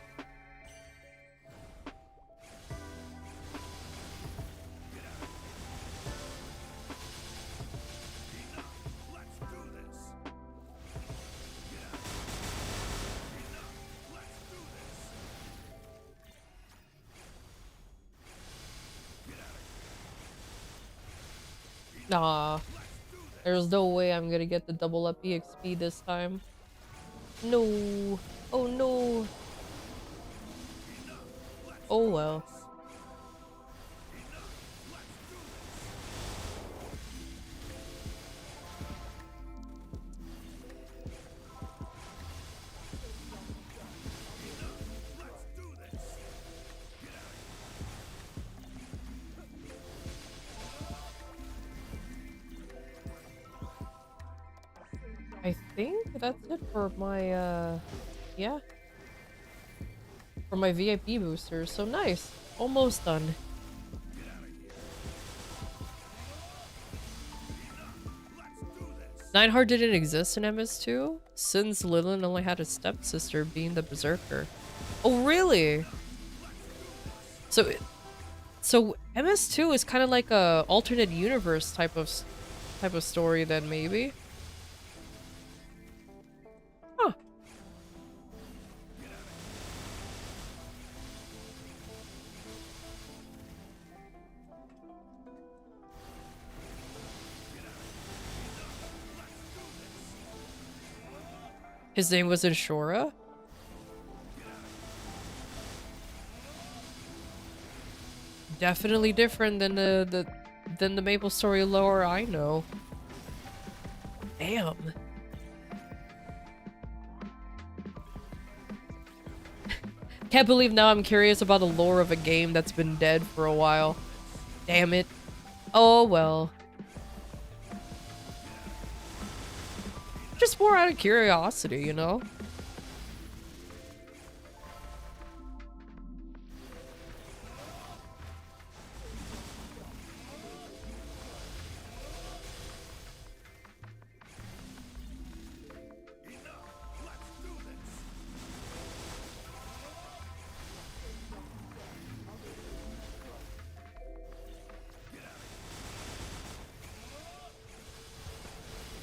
Nah. There's no way I'm gonna get the double up EXP this time. No. Oh no. Oh well. I think that's it for my, yeah. For my VIP boosters, so nice. Almost done. Nineheart didn't exist in MS2, since Lilin only had a stepsister being the Berserker. Oh, really? So MS2 is kind of like a alternate universe type of story then, maybe? Huh. His name was Inshora? definitely different than the Maple Story lore I know. Damn. Can't believe now I'm curious about the lore of a game that's been dead for a while. Damn it. Oh well. Just more out of curiosity, you know?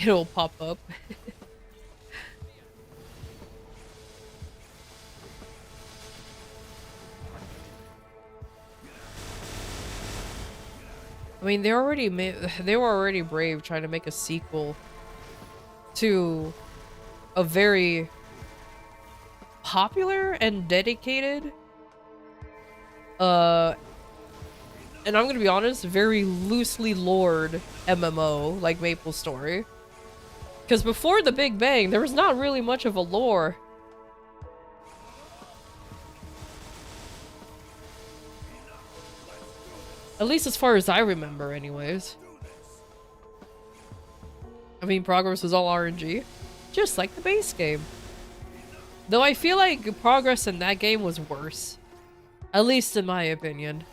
It'll pop up. I mean, they were already brave trying to make a sequel to a very popular and dedicated and I'm gonna be honest, very loosely lored MMO like Maple Story. Because before the Big Bang, there was not really much of a lore. At least as far as I remember, anyways. I mean, progress was all RNG, just like the base game. Though I feel like progress in that game was worse. At least in my opinion.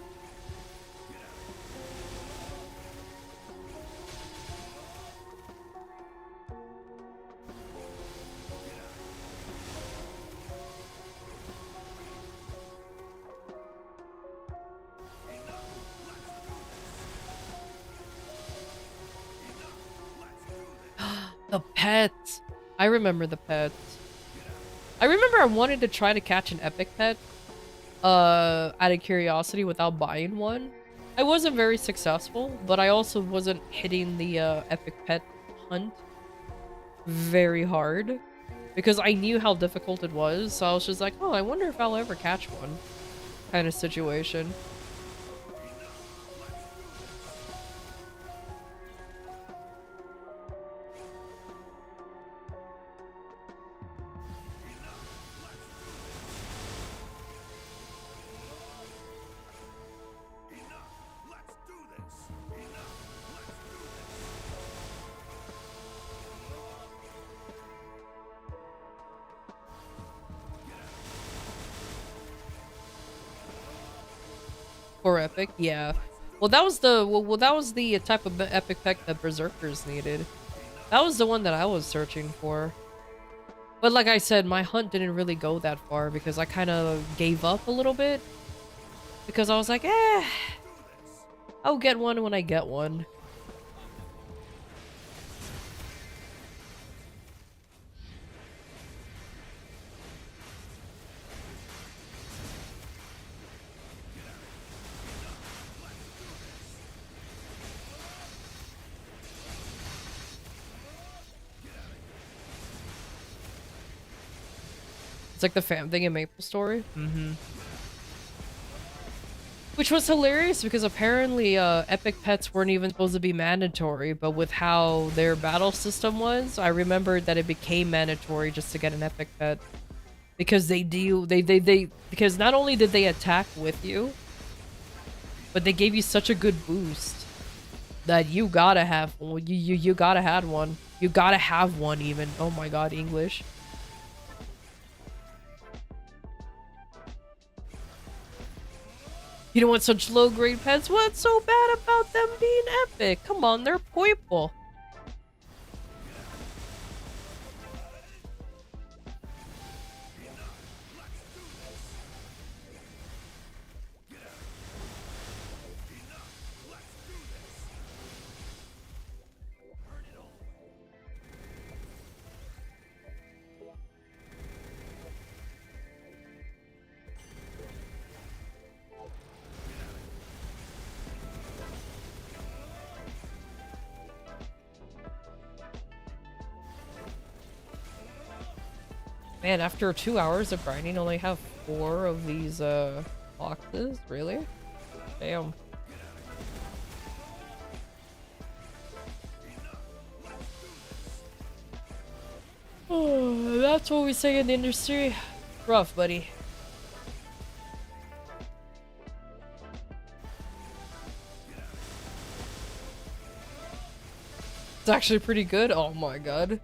The pets. I remember the pets. I remember I wanted to try to catch an epic pet out of curiosity without buying one. I wasn't very successful, but I also wasn't hitting the epic pet hunt very hard because I knew how difficult it was. So I was just like, oh, I wonder if I'll ever catch one kind of situation. For epic, yeah. Well, that was the type of epic pet that Berserkers needed. That was the one that I was searching for. But like I said, my hunt didn't really go that far because I kind of gave up a little bit. Because I was like, I'll get one when I get one. It's like the fam thing in Maple Story. Which was hilarious because apparently epic pets weren't even supposed to be mandatory, but with how their battle system was, I remembered that it became mandatory just to get an epic pet. Because because not only did they attack with you, but they gave you such a good boost that you gotta have you gotta have one. You gotta have one even. Oh my god, English. You don't want such low-grade pets? What's so bad about them being epic? Come on, they're purple. Man, after 2 hours of grinding, only have 4 of these boxes? Really? Damn. Oh, that's what we say in the industry. Rough, buddy. It's actually pretty good. Oh my god.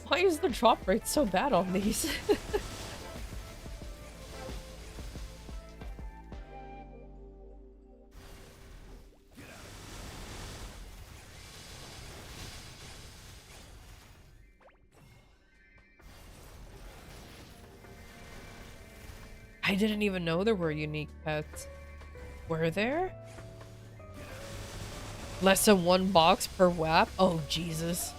Why is the drop rate so bad on these? I didn't even know there were unique pets. Were there? Less than one box per WAP? Oh, Jesus.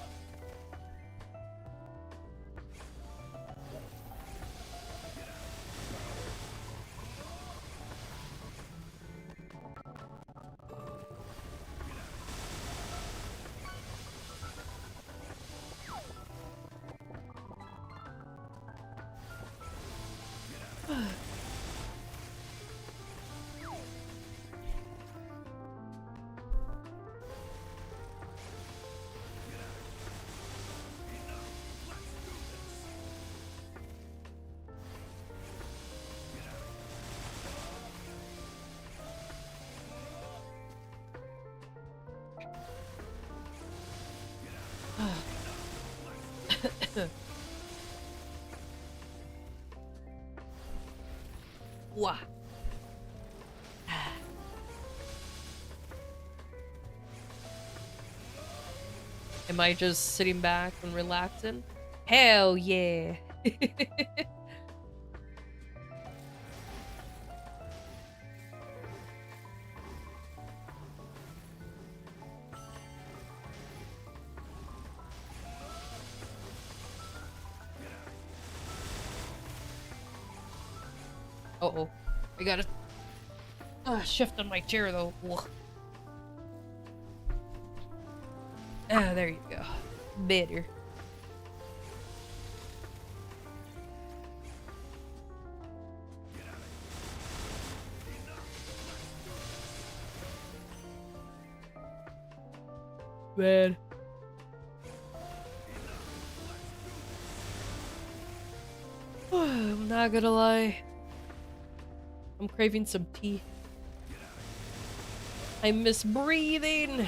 Wah. Am I just sitting back and relaxing? Hell yeah. Uh-oh. I gotta shift on my chair though. Ugh. Ah, there you go. Better. Man. I'm not gonna lie. I'm craving some tea. I miss breathing.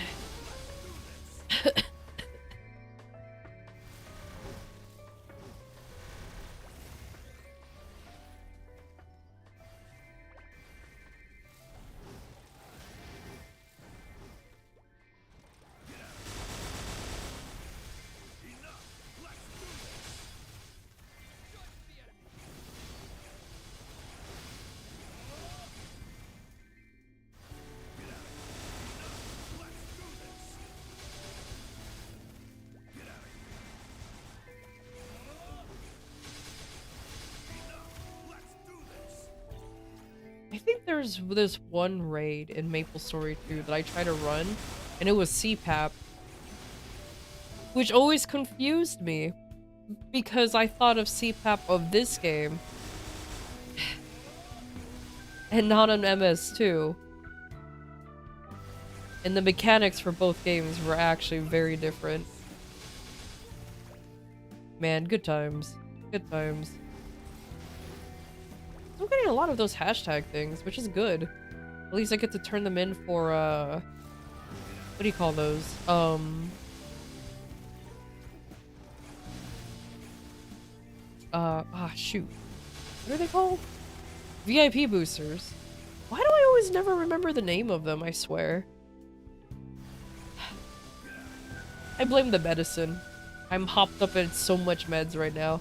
I think there's this one raid in MapleStory 2 that I try to run, and it was CPAP, which always confused me because I thought of CPAP of this game and not on MS2. And the mechanics for both games were actually very different. Man, good times. Good times. I'm getting a lot of those hashtag things, which is good. At least I get to turn them in for, what do you call those? Shoot. What are they called? VIP boosters. Why do I always never remember the name of them, I swear? I blame the medicine. I'm hopped up in so much meds right now.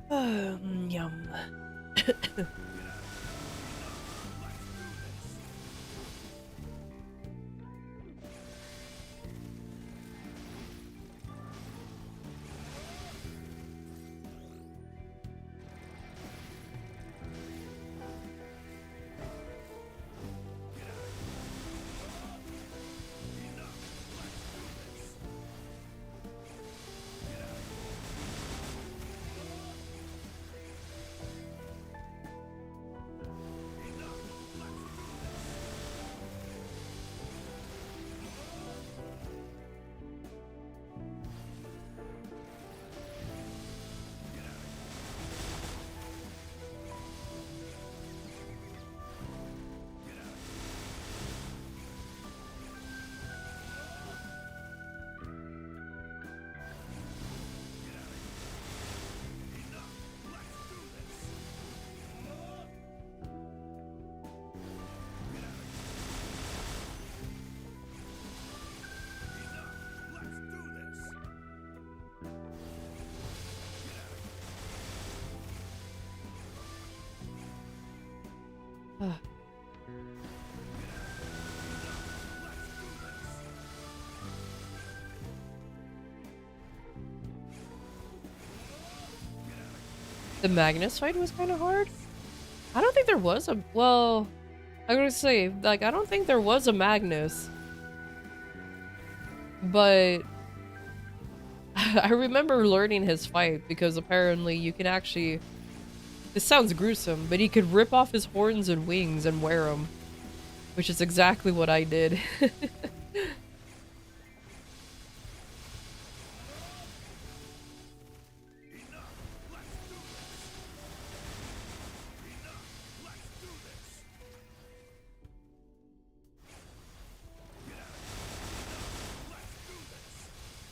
Yum. The Magnus fight was kind of hard. I don't think there was a. Well, I'm gonna say, like, I don't think there was a Magnus. But I remember learning his fight because apparently you can actually. This sounds gruesome, but he could rip off his horns and wings and wear them. Which is exactly what I did.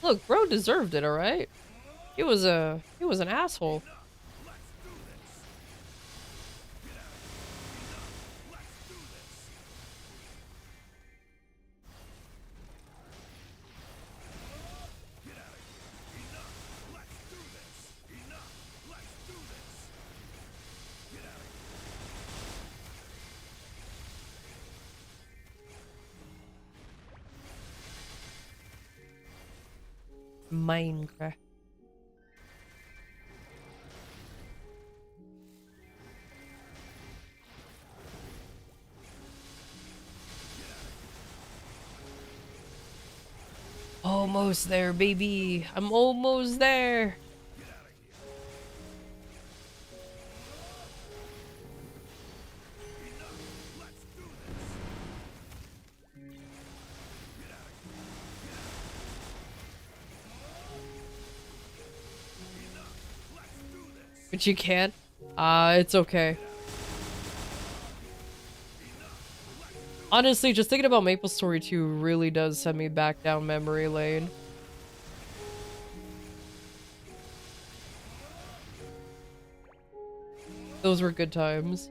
Look, bro deserved it, alright? He was an asshole. Minecraft. Almost there, baby. I'm almost there. But you can't? It's okay. Honestly, just thinking about Maple Story 2 really does send me back down memory lane. Those were good times.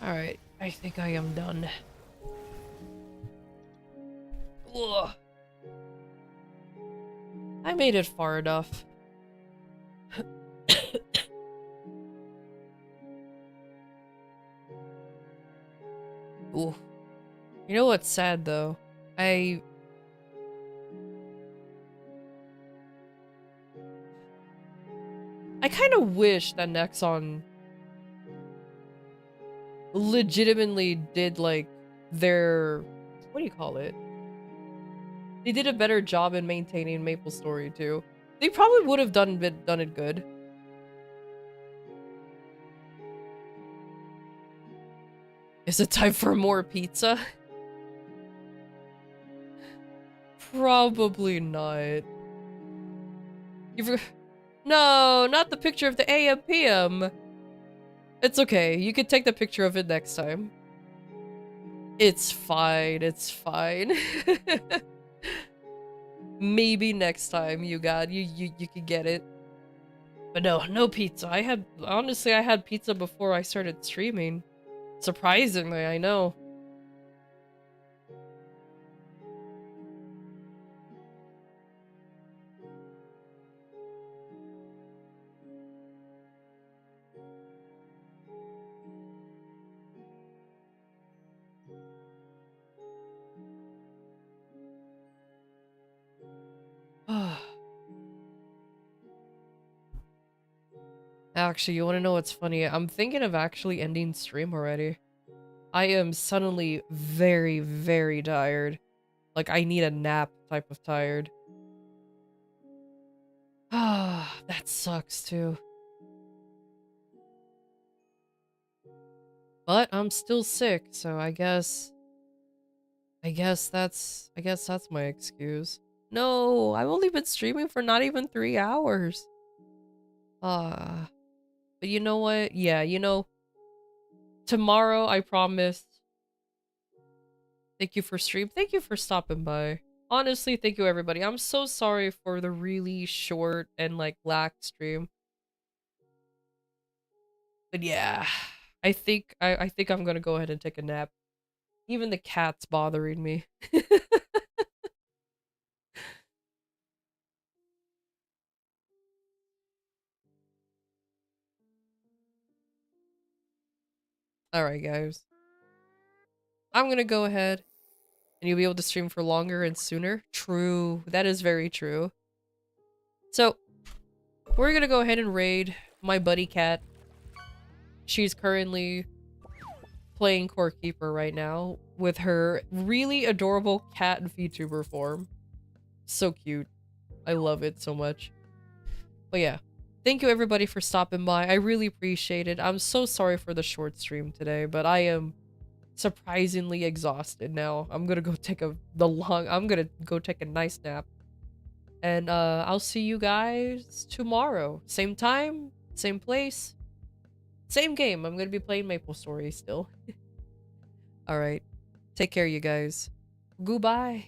Alright, I think I am done. Ugh. I made it far enough. Ooh. You know what's sad though? I kind of wish that Nexon legitimately did like their, what do you call it? They did a better job in maintaining Maple Story 2. They probably would have done it good. Is it time for more pizza? Probably not. No, not the picture of the AM PM. It's okay. You can take the picture of it next time. It's fine. It's fine. Maybe next time you can get it. But no, no pizza. Honestly, I had pizza before I started streaming. Surprisingly, I know. Actually, you want to know what's funny? I'm thinking of actually ending stream already. I am suddenly very, very tired. Like, I need a nap type of tired. Ah, that sucks too. But I'm still sick, so I guess that's my excuse. No, I've only been streaming for not even 3 hours. Ah. But you know what? Yeah, tomorrow I promise. Thank you for stream. Thank you for stopping by. Honestly, thank you everybody. I'm so sorry for the really short and like lack stream. But yeah, I think I'm gonna go ahead and take a nap. Even the cat's bothering me. Alright, guys. I'm gonna go ahead and you'll be able to stream for longer and sooner. True. That is very true. So, we're gonna go ahead and raid my buddy cat. She's currently playing Core Keeper right now with her really adorable cat VTuber form. So cute. I love it so much. But yeah, thank you everybody for stopping by. I really appreciate it. I'm so sorry for the short stream today, but I am surprisingly exhausted now. I'm gonna go take a nice nap. And I'll see you guys tomorrow. Same time, same place, same game. I'm gonna be playing Maple Story still. Alright. Take care, you guys. Goodbye.